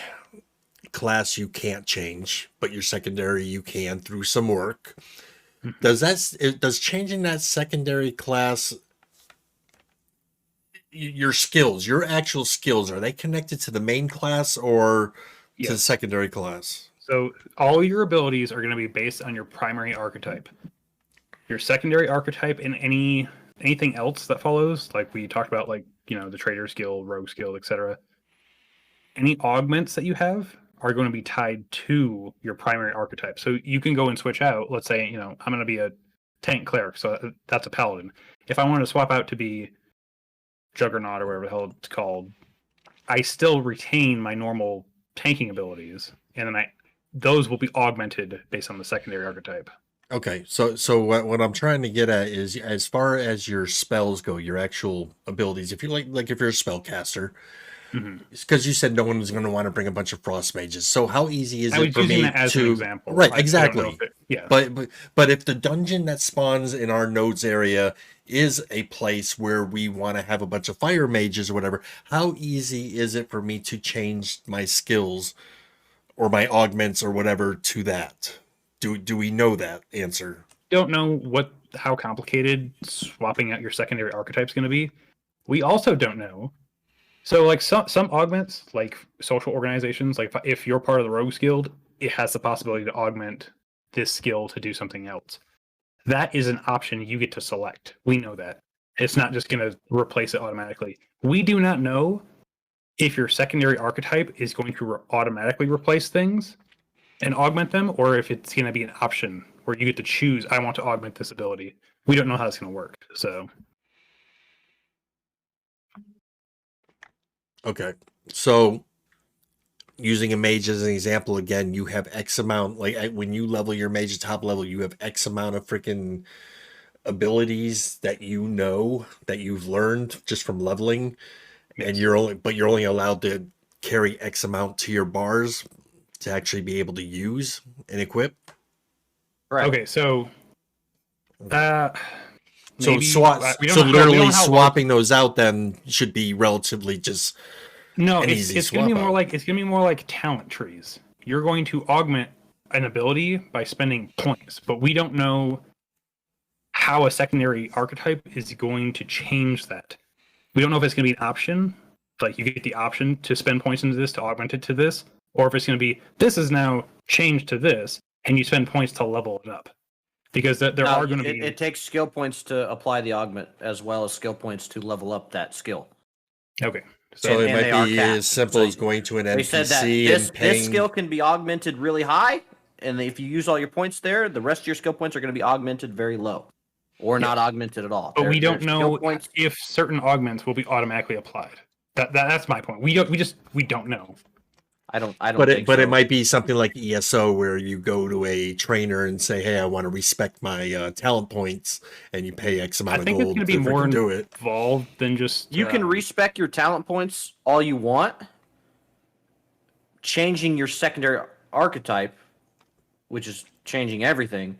class you can't change, but your secondary you can through some work. Does changing that secondary class, your skills, your actual skills, are they connected to the main class or to the secondary class? So all your abilities are going to be based on your primary archetype. Your secondary archetype and anything else that follows, like we talked about, like, you know, the trader skill, rogue skill, etc. Any augments that you have are going to be tied to your primary archetype. So you can go and switch out. Let's say, you know, I'm going to be a tank cleric, so that's a paladin. If I wanted to swap out to be Juggernaut or whatever the hell it's called, I still retain my normal tanking abilities, and then those will be augmented based on the secondary archetype. Okay, so what I'm trying to get at is, as far as your spells go, your actual abilities, if you like if you're a spellcaster, because you said no one was going to want to bring a bunch of frost mages. So how easy is it for me as to an example? Right, exactly. Yeah. But if the dungeon that spawns in our nodes area is a place where we want to have a bunch of fire mages or whatever, how easy is it for me to change my skills or my augments or whatever to that? Do we know that answer? Don't know how complicated swapping out your secondary archetype is going to be. We also don't know. So, like some augments, like social organizations, like if you're part of the Rogues Guild, it has the possibility to augment this skill to do something else. That is an option you get to select. We know that. It's not just going to replace it automatically. We do not know if your secondary archetype is going to automatically replace things and augment them, or if it's going to be an option where you get to choose, I want to augment this ability. We don't know how it's going to work, so... Okay. So using a mage as an example again, you have X amount, like when you level your mage to top level, you have X amount of freaking abilities that you know that you've learned just from leveling, and Yes. you're only allowed to carry X amount to your bars to actually be able to use and equip. Correct. Okay, so So maybe swap, we so don't know how, we don't literally know how low. swapping those out then should be relatively just No, an it's easy it's gonna be swap more out. like talent trees. You're going to augment an ability by spending points, but we don't know how a secondary archetype is going to change that. We don't know if it's going to be an option, like you get the option to spend points into this to augment it to this, or if it's going to be this is now changed to this, and you spend points to level it up. Because there No, are going to be. it takes skill points to apply the augment as well as skill points to level up that skill. Okay, So it and might they are be capped. as simple So as going to an they said that NPC this and paying. skill can be augmented really high, and if you use all your points there, the rest of your skill points are going to be augmented very low, or not augmented at all. but we don't Their skill know points. if certain augments will be automatically applied. That's my point. We don't know. I don't But think it so. might be something like ESO where you go to a trainer and say, "Hey, I want to respect my talent points," and you pay X amount I of think it's gold going to to be more freaking do it. involved than just You can respec your talent points all you want. Changing your secondary archetype, which is changing everything,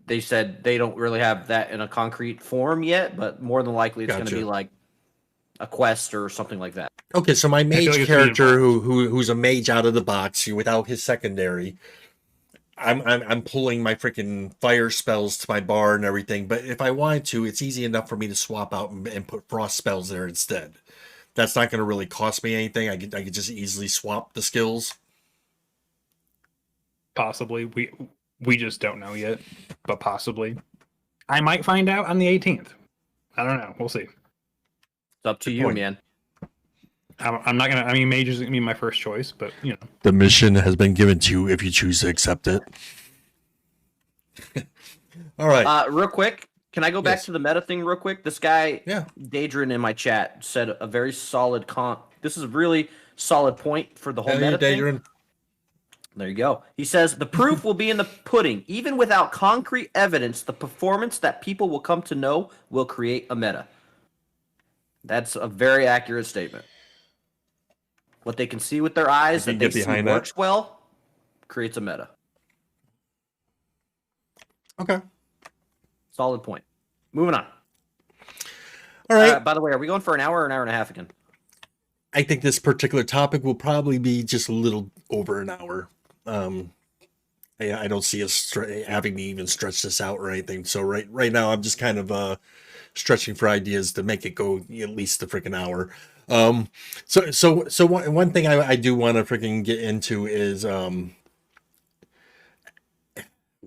they said they don't really have that in a concrete form yet, but more than likely it's going to Gotcha. be like a quest or something like that. Okay, so my feel mage like it's character, involved. who's a mage out of the box, without his secondary, I'm pulling my freaking fire spells to my bar and everything. But if I wanted to, it's easy enough for me to swap out and put frost spells there instead. That's not going to really cost me anything. I could just easily swap the skills. Possibly. We just don't know yet, but possibly. I might find out on the 18th. I don't know. We'll see. It's up to Good you, point. man. I'm not gonna. I mean, mage is gonna be my first choice, but you know. The mission has been given to you if you choose to accept it. All right. Real quick, can I go back Yes. to the meta thing real quick? This guy, Yeah. Daedrin in my chat, said a very solid This is a really solid point for the whole Hey, meta thing. Daedrin. There you go. He says the proof will be in the pudding. Even without concrete evidence, the performance that people will come to know will create a meta. That's a very accurate statement. What they can see with their eyes I that can they get see behind that. works well creates a meta. Okay. Solid point. Moving on. All right. By the way, are we going for an hour or an hour and a half again? I think this particular topic will probably be just a little over an hour. I don't see us having to even stretch this out or anything. So right now, I'm just kind of stretching for ideas to make it go at least the freaking hour. So one thing I do want to freaking get into is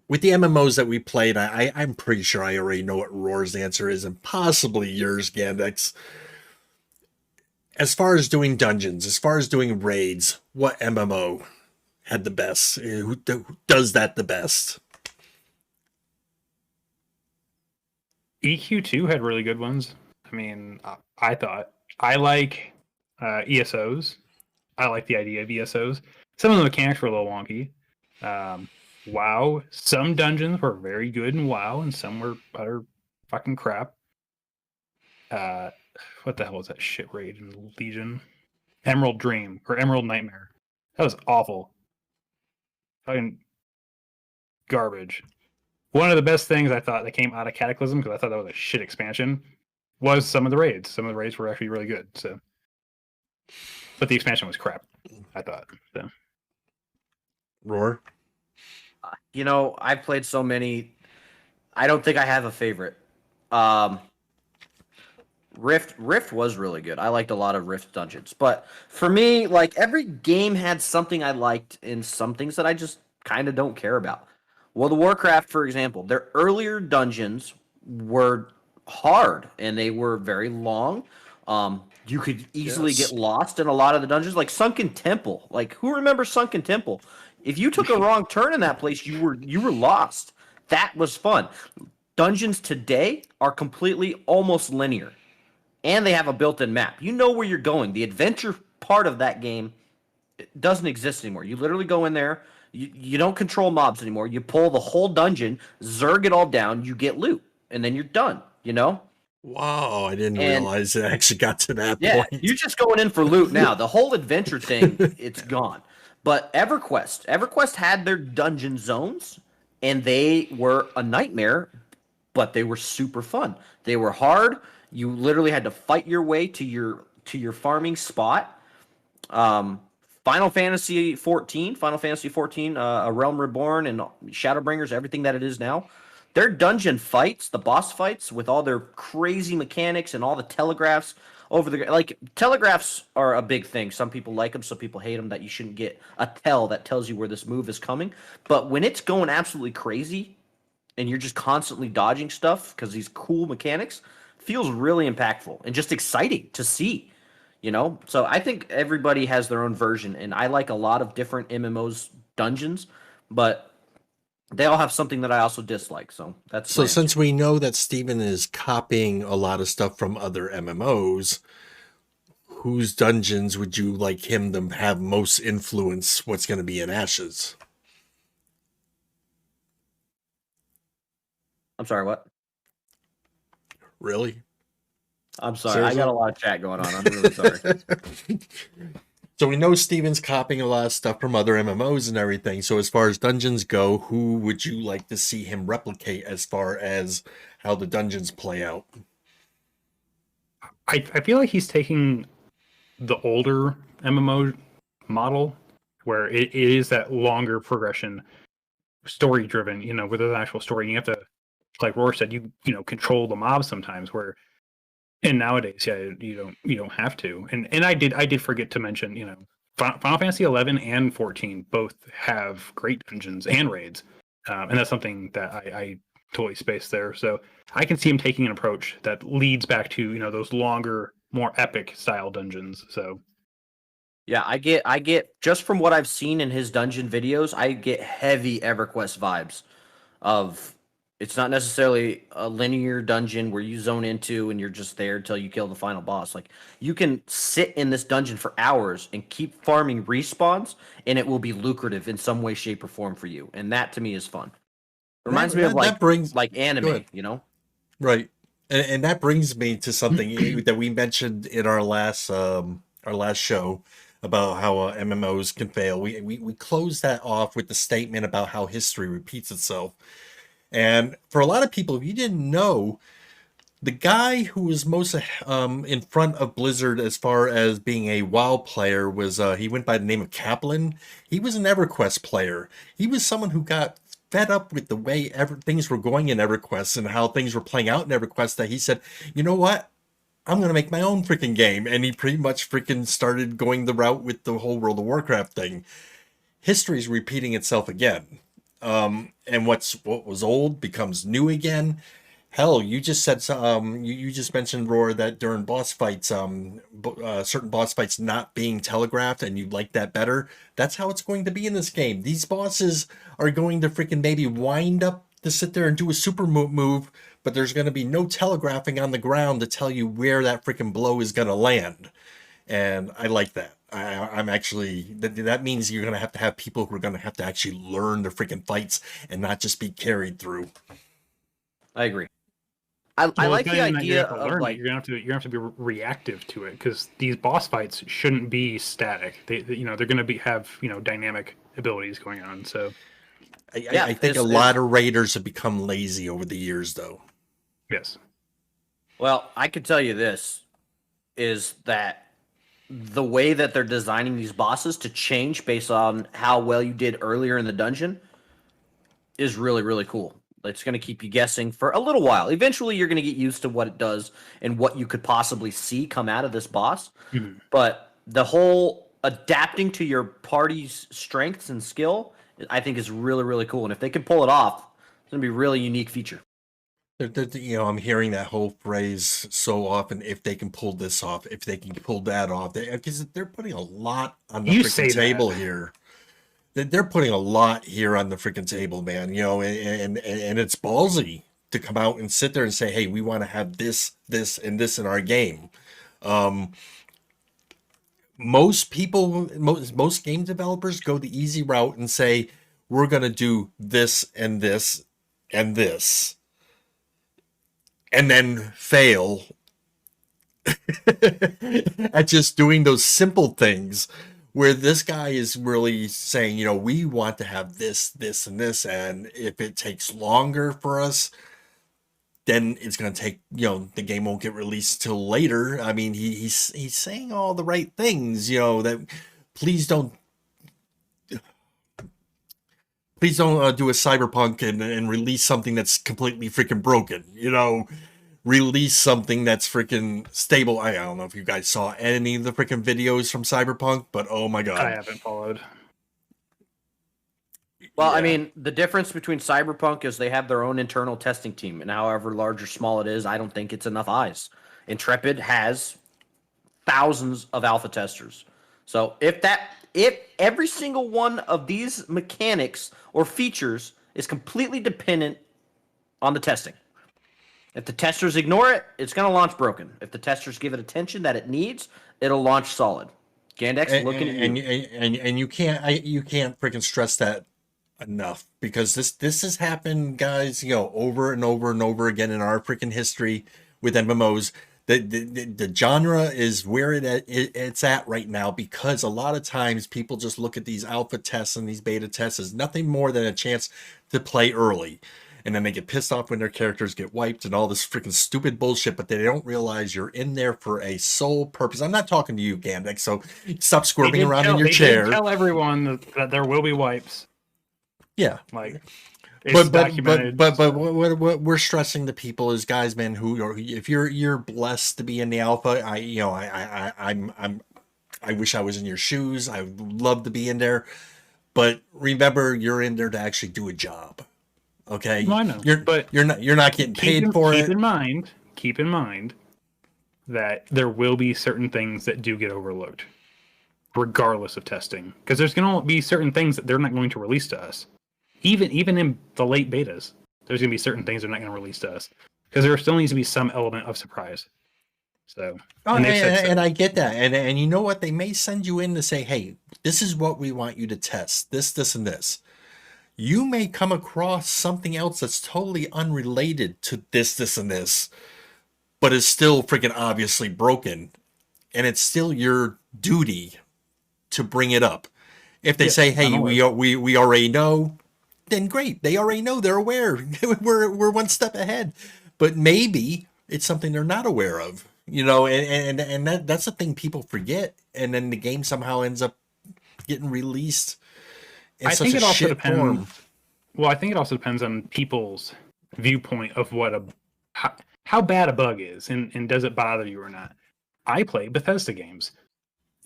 with the MMOs that we played. I'm pretty sure I already know what Roar's answer is, and possibly yours, Ghandex. As far as doing dungeons, as far as doing raids, what MMO had the best? Who does that the best? EQ2 had really good ones. I mean, I thought I like ESOs. I like the idea of ESOs. Some of the mechanics were a little wonky. WoW. Some dungeons were very good in WoW, and some were utter fucking crap. What the hell was that shit raid in Legion? Emerald Dream or Emerald Nightmare. That was awful. Fucking garbage. One of the best things I thought that came out of Cataclysm, because I thought that was a shit expansion, was some of the raids. Some of the raids were actually really good. So, but the expansion was crap, I thought. So. Roar. You know, I've played so many. I don't think I have a favorite. Rift was really good. I liked a lot of Rift dungeons. But for me, like every game had something I liked and some things that I just kind of don't care about. World of Warcraft, for example, their earlier dungeons were hard and they were very long. You could easily Yes. get lost in a lot of the dungeons, like Sunken Temple. Like who remembers Sunken Temple? If you took a wrong turn in that place, you were lost. That was fun. Dungeons today are completely almost linear. And they have a built-in map. You know where you're going. The adventure part of that game doesn't exist anymore. You literally go in there, you don't control mobs anymore. You pull the whole dungeon, zerg it all down, you get loot, and then you're done, you know? Wow, I didn't And realize it actually got to that yeah, point. you're just going in for loot now. The whole adventure thing, it's gone. But EverQuest had their dungeon zones, and they were a nightmare, but they were super fun. They were hard. You literally had to fight your way to your farming spot. Um, Final Fantasy 14, A Realm Reborn, and Shadowbringers, everything that it is now. Their dungeon fights, the boss fights, with all their crazy mechanics and all the telegraphs over the like telegraphs are a big thing. Some people like them, some people hate them. That you shouldn't get a tell that tells you where this move is coming. But when it's going absolutely crazy, and you're just constantly dodging stuff because these cool mechanics, feels really impactful and just exciting to see. So I think everybody has their own version, and I like a lot of different MMOs dungeons, but they all have something that I also dislike. So that's So my since answer. we know that Steven is copying a lot of stuff from other MMOs, whose dungeons would you like him to have most influence what's going to be in Ashes? I'm sorry, what? Really? I'm sorry. I got Seriously? a lot of chat going on. I'm really sorry. So we know Steven's copying a lot of stuff from other MMOs and everything. So as far as dungeons go, who would you like to see him replicate as far as how the dungeons play out? I feel like he's taking the older MMO model where it is that longer progression, story driven, with an actual story. You have to, like Roar said, control the mob sometimes where and nowadays, yeah, you don't have to. And I did forget to mention, Final Fantasy 11 and 14 both have great dungeons and raids, and that's something that I totally spaced there. So I can see him taking an approach that leads back to those longer, more epic style dungeons. So Yeah, I get just from what I've seen in his dungeon videos, I get heavy EverQuest vibes of it's not necessarily a linear dungeon where you zone into and you're just there until you kill the final boss. Like you can sit in this dungeon for hours and keep farming respawns and it will be lucrative in some way, shape, or form for you. And that to me is fun. Reminds me of That brings like go ahead. anime. Right. And that brings me to something that we mentioned in our last show about how MMOs can fail. We closed that off with the statement about how history repeats itself. And for a lot of people, if you didn't know, the guy who was most in front of Blizzard as far as being a WoW player was he went by the name of Kaplan. He was an EverQuest player. He was someone who got fed up with the way things were going in EverQuest and how things were playing out in EverQuest that he said, you know what? I'm going to make my own freaking game. And he pretty much freaking started going the route with the whole World of Warcraft thing. History is repeating itself again. And what was old becomes new again. Hell, you just said you just mentioned Roar that during boss fights, certain boss fights not being telegraphed, and you like that better. That's how it's going to be in this game. These bosses are going to freaking maybe wind up to sit there and do a super move, but there's going to be no telegraphing on the ground to tell you where that freaking blow is going to land. And I like that. I'm actually that means you're gonna have people who are gonna have to actually learn the freaking fights and not just be carried through. I agree. I well, like it's not the even that you idea have to of learn it. like You're gonna have to be reactive to it because these boss fights shouldn't be static. They're gonna have dynamic abilities going on. So I think a lot of raiders have become lazy over the years, though. yes, well, I could tell you this is that the way that they're designing these bosses to change based on how well you did earlier in the dungeon is really, really cool. It's going to keep you guessing for a little while. Eventually, you're going to get used to what it does and what you could possibly see come out of this boss. Mhm. But the whole adapting to your party's strengths and skill, I think, is really, really cool. And if they can pull it off, it's going to be a really unique feature. I'm hearing that whole phrase so often. If they can pull this off, if they can pull that off, because they're putting a lot on the You freaking say table that. here. They're putting a lot here on the freaking table, man. And it's ballsy to come out and sit there and say, "Hey, we want to have this, and this in our game." most people, most game developers go the easy route and say, we're going to do this and this and this, and then fail at just doing those simple things. Where this guy is really saying, we want to have this, this, and this, and if it takes longer for us, then it's going to take, the game won't get released till later. I mean, he's saying all the right things, that please don't do a cyberpunk and release something that's completely freaking broken, release something that's freaking stable. I don't know if you guys saw any of the freaking videos from Cyberpunk, but oh my god. I haven't followed. Well, Yeah. I mean, the difference between Cyberpunk is they have their own internal testing team, and however large or small it is, I don't think it's enough eyes. Intrepid has thousands of alpha testers. So if every single one of these mechanics or features is completely dependent on the testing. If the testers ignore it, it's going to launch broken. If the testers give it attention that it needs, it'll launch solid. Ghandex, looking at you. And you can't freaking stress that enough, because this has happened, guys, over and over and over again in our freaking history with MMOs. The genre is where it's at right now, because a lot of times people just look at these alpha tests and these beta tests as nothing more than a chance to play early. And then they get pissed off when their characters get wiped and all this freaking stupid bullshit, but they don't realize you're in there for a sole purpose. I'm not talking to you, Ghandex, so stop squirming around in your chair. Tell everyone that there will be wipes. Yeah. Like, it's documented. But what we're stressing to people is, guys, man, if you're blessed to be in the alpha, I wish I was in your shoes. I would love to be in there, but remember, you're in there to actually do a job. Okay, well, I know, you're not getting paid for it. Keep in mind that there will be certain things that do get overlooked, regardless of testing, because there's going to be certain things that they're not going to release to us. Even in the late betas, there's going to be certain things they're not going to release to us, because there still needs to be some element of surprise. So, and I get that, and you know what? They may send you in to say, "Hey, this is what we want you to test. This, and this." You may come across something else that's totally unrelated to this, and this, but is still freaking obviously broken, and it's still your duty to bring it up. If they say, "Hey, we already know," then great. They already know. They're aware. we're one step ahead. But maybe it's something they're not aware of, and that's the thing people forget, and then the game somehow ends up getting released. I think it also depends. Well, I think it also depends on people's viewpoint of how bad a bug is, and does it bother you or not. I play Bethesda games.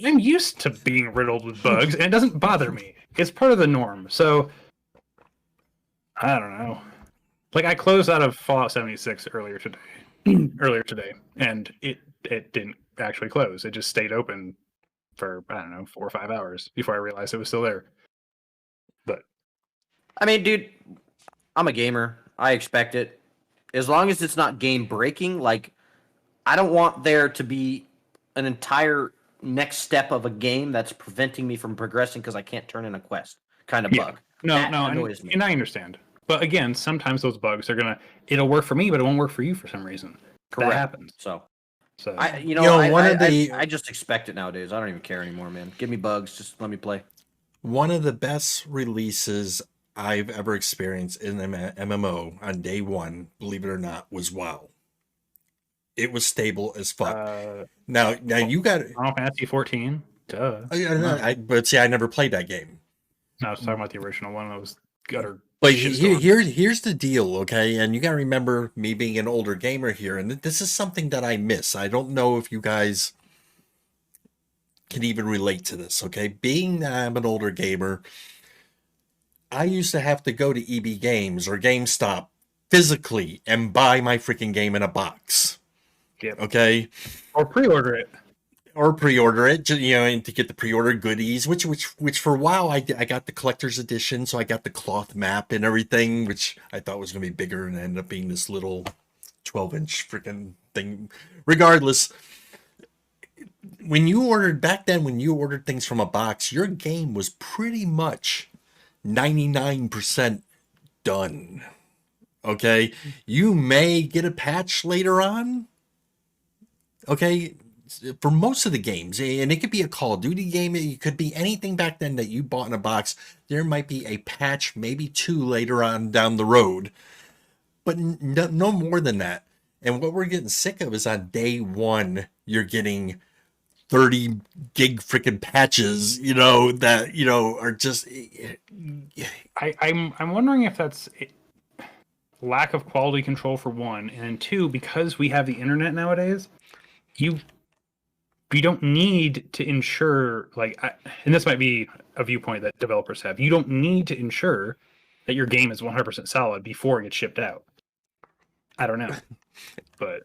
I'm used to being riddled with bugs, and it doesn't bother me. It's part of the norm. So I don't know. Like, I closed out of Fallout 76 earlier today, and it didn't actually close. It just stayed open for, I don't know, 4 or 5 hours before I realized it was still there. But I mean, dude, I'm a gamer. I expect it. As long as it's not game breaking, like, I don't want there to be an entire next step of a game that's preventing me from progressing because I can't turn in a quest kind of bug. No, and I understand. But again, sometimes those bugs are it'll work for me, but it won't work for you for some reason. Correct. That happens. So I I just expect it nowadays. I don't even care anymore, man. Give me bugs. Just let me play. One of the best releases I've ever experienced in an MMO on day one, believe it or not, was WoW. It was stable as fuck. Now you got Final Fantasy 14. Duh. But see, I never played that game. No, I was talking about the original one. That was gutter. But here's the deal, okay? And you got to remember, me being an older gamer here, and this is something that I miss. I don't know if you guys can even relate to this, okay? Being that I'm an older gamer, I used to have to go to EB Games or GameStop physically and buy my freaking game in a box. Yep. Okay? Or pre-order it. And to get the pre-order goodies, which for a while I got the collector's edition, so I got the cloth map and everything, which I thought was going to be bigger, and ended up being this little 12-inch freaking thing. Regardless, when you ordered back then, when you ordered things from a box, your game was pretty much 99% done. Okay, you may get a patch later on. Okay, for most of the games, and it could be a Call of Duty game, it could be anything back then that you bought in a box. There might be a patch, maybe two later on down the road, but no more than that. And what we're getting sick of is on day one, you're getting 30 gig freaking patches, that, are just. I'm wondering if that's lack of quality control for one, and two, because we have the internet nowadays, you don't need to ensure, and this might be a viewpoint that developers have, you don't need to ensure that your game is 100% solid before it gets shipped out. I don't know, but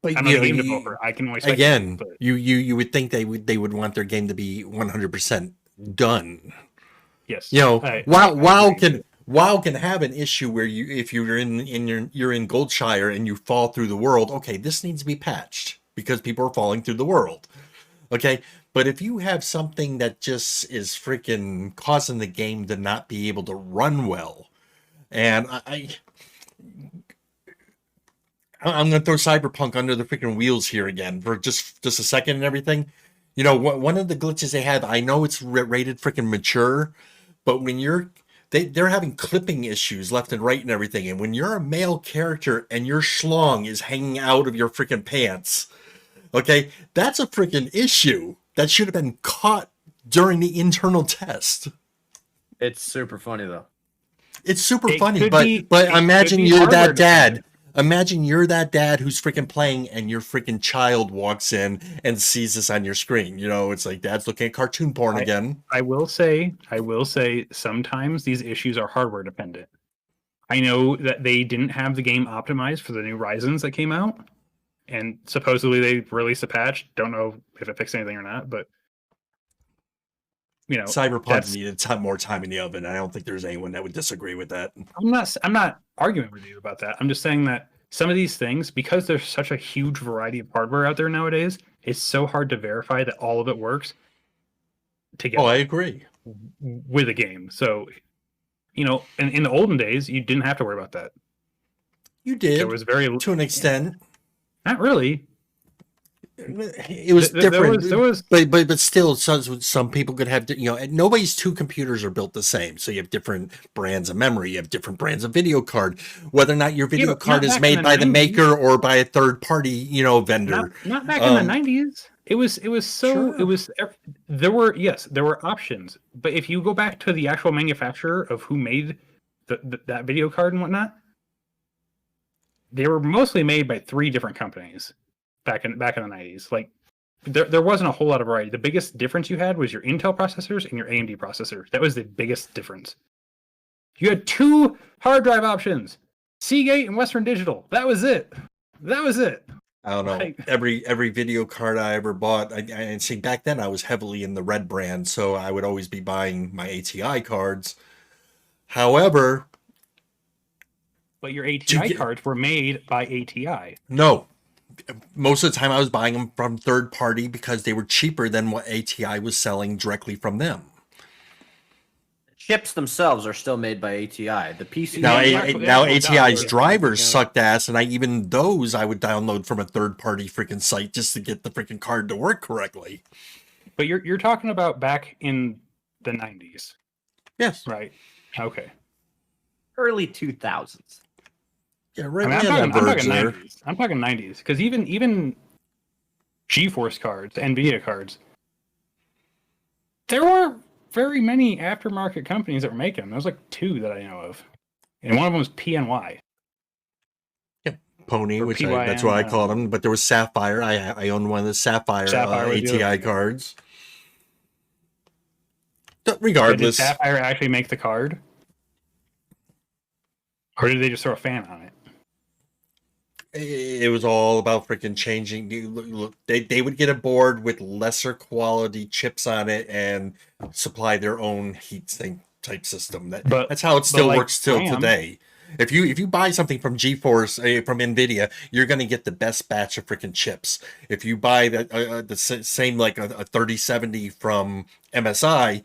I'm not a game developer. I can only speculate. Again, but you would think they would want their game to be 100% done. Yes. WoW can have an issue where if you're in Goldshire and you fall through the world, okay, this needs to be patched because people are falling through the world. Okay, but if you have something that just is freaking causing the game to not be able to run well, and I'm going to throw Cyberpunk under the freaking wheels here again for just a second and everything. One of the glitches they have, I know it's rated freaking mature, but when they're having clipping issues left and right and everything. And when you're a male character and your schlong is hanging out of your freaking pants, okay, that's a freaking issue that should have been caught during the internal test. It's super funny though. It's super funny, but imagine you're that dad. Imagine you're that dad who's freaking playing and your freaking child walks in and sees this on your screen. It's like dad's looking at cartoon porn again. I will say sometimes these issues are hardware dependent. I know that they didn't have the game optimized for the new Ryzens that came out, and supposedly they released a patch. Don't know if it fixed anything or not, but Cyberpunk needed more time in the oven. I don't think there's anyone that would disagree with that. I'm not arguing with you about that. I'm just saying that some of these things, because there's such a huge variety of hardware out there nowadays, it's so hard to verify that all of it works together. Oh, I agree. With a game. So, in the olden days, you didn't have to worry about that. You did. It was very to an extent. Not really. It was different. There was, but still, some people could have. Nobody's two computers are built the same. So you have different brands of memory. You have different brands of video card. Whether or not your video card is made by the maker or by a third party, vendor. Not back in the 90s. It was so. Sure. It was. There were options. But if you go back to the actual manufacturer of who made that video card and whatnot, they were mostly made by 3 different companies. Back in the 90s, like there wasn't a whole lot of variety. The biggest difference you had was your Intel processors and your AMD processors. That was the biggest difference. You had 2 hard drive options, Seagate and Western Digital. That was it. I don't know. Every video card I ever bought, and see, back then I was heavily in the Red brand, so I would always be buying my ATI cards. However, but your ATI cards were made by ATI. No. Most of the time I was buying them from third party because they were cheaper than what ATI was selling directly from them. The chips themselves are still made by ATI. The PC now ATI's drivers sucked ass, and even those I would download from a third party freaking site just to get the freaking card to work correctly. But you're talking about back in the 90s. Yes. Right. Okay. Early 2000s. Yeah, right. I'm talking 90s. I'm talking 90s because even GeForce cards, NVIDIA cards, there were very many aftermarket companies that were making them. There was like 2 that I know of, and one of them was PNY. Yep, Pony, which that's what I called them. But there was Sapphire. I owned one of the Sapphire ATI cards. Regardless, did Sapphire actually make the card, or did they just throw a fan on it? It was all about freaking changing. Look, they would get a board with lesser quality chips on it and supply their own heat sink type system. That's how it still works till today. If you buy something from GeForce from Nvidia, you're going to get the best batch of freaking chips. If you buy the same like a 3070 from MSI,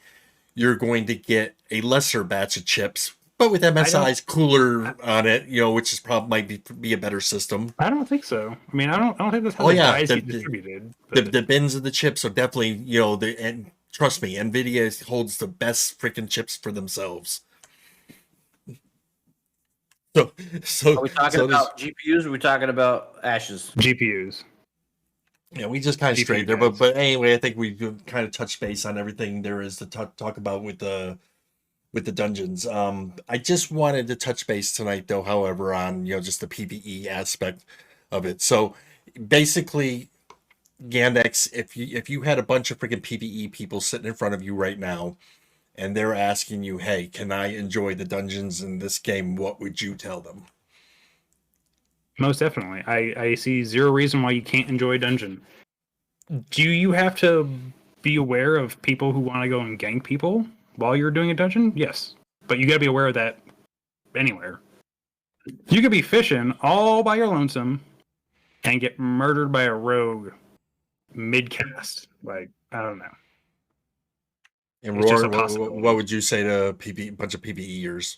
you're going to get a lesser batch of chips, but with MSI's cooler on it, which is probably be a better system. I don't think so. I mean, I don't think that's how Oh the yeah, dies get distributed. the bins of the chips are definitely and trust me, Nvidia holds the best freaking chips for themselves. So Are we talking about GPUs or are we talking about ashes? GPUs. Yeah, we just kind of strayed there, but anyway, I think we kind of touched base on everything there is to talk about with the dungeons. I just wanted to touch base tonight, though, however, on just the PvE aspect of it. So basically, Ghandex, if you had a bunch of freaking PvE people sitting in front of you right now, and they're asking you, "Hey, can I enjoy the dungeons in this game?" What would you tell them? Most definitely. I see zero reason why you can't enjoy a dungeon. Do you have to be aware of people who want to go and gank people while you're doing a dungeon? Yes. But you got to be aware of that anywhere. You could be fishing all by your lonesome and get murdered by a rogue mid-cast. Like, I don't know. And Roar, what would you say to bunch of PvEers?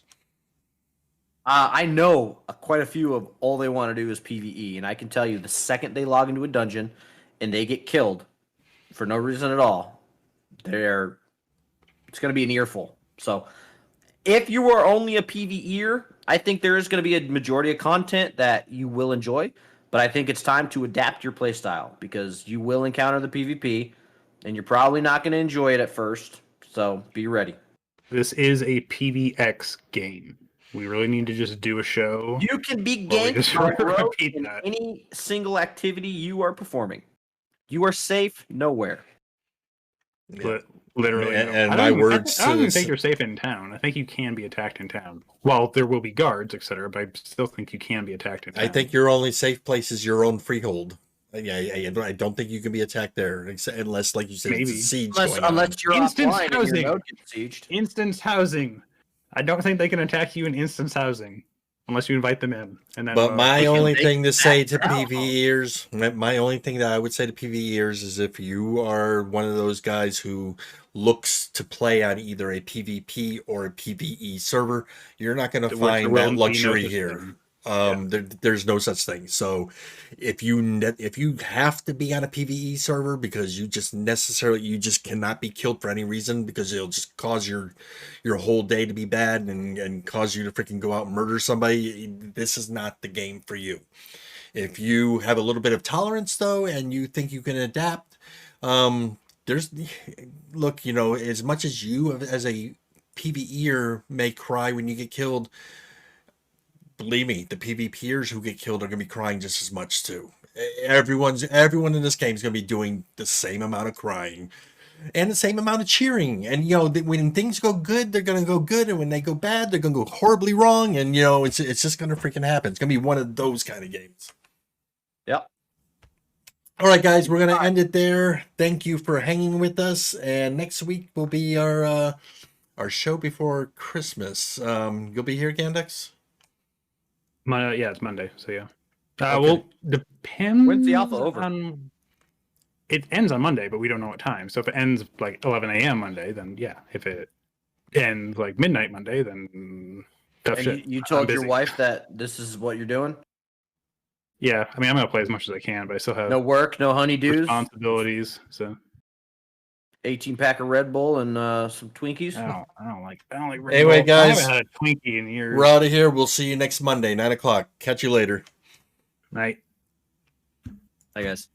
I know quite a few of all they want to do is PvE, and I can tell you the second they log into a dungeon and they get killed for no reason at all, it's going to be an earful. So if you are only a PvEer, I think there is going to be a majority of content that you will enjoy, but I think it's time to adapt your playstyle because you will encounter the PvP, and you're probably not going to enjoy it at first. So be ready. This is a PvX game. We really need to just do a show. You can be ganked in any single activity you are performing. You are safe nowhere. But literally, and my words. I don't even think you're safe in town. I think you can be attacked in town. Well, there will be guards, etc., but I still think you can be attacked in town. I think your only safe place is your own freehold. I don't think you can be attacked there, unless, like you said, it's a siege unless you're offline and your node gets sieged. Instance housing. I don't think they can attack you in instance housing unless you invite them in. And then, but my only thing to say to PvEers, my only thing that I would say to PvEers is if you are one of those guys who looks to play on either a PvP or a PvE server, you're not going to find that luxury here. There's no such thing. So if you have to be on a PvE server because you just cannot be killed for any reason because it'll just cause your whole day to be bad and cause you to freaking go out and murder somebody, this is not the game for you. If you have a little bit of tolerance though and you think you can adapt, as much as you as a PvEer may cry when you get killed, believe me, the PvPers who get killed are going to be crying just as much too. Everyone in this game is going to be doing the same amount of crying and the same amount of cheering. And when things go good, they're going to go good, and when they go bad, they're going to go horribly wrong. And it's just going to freaking happen. It's going to be one of those kind of games. Yep. All right, guys, we're going to end it there. Thank you for hanging with us. And next week will be our show before Christmas. You'll be here, Ghandex? Yeah, it's Monday, so yeah. Okay. Well, depends. When's the alpha over? It ends on Monday, but we don't know what time. So if it ends like 11 a.m. Monday, then yeah. If it ends like midnight Monday, then tough shit. You told your wife that this is what you're doing? Yeah, I mean, I'm gonna play as much as I can, but I still have no work, no honeydews, responsibilities. So 18-pack of Red Bull and some Twinkies. I don't like Red Bull. Anyway, guys, I haven't had a Twinkie in years. We're out of here. We'll see you next Monday, 9:00. Catch you later. Night. Hi, guys.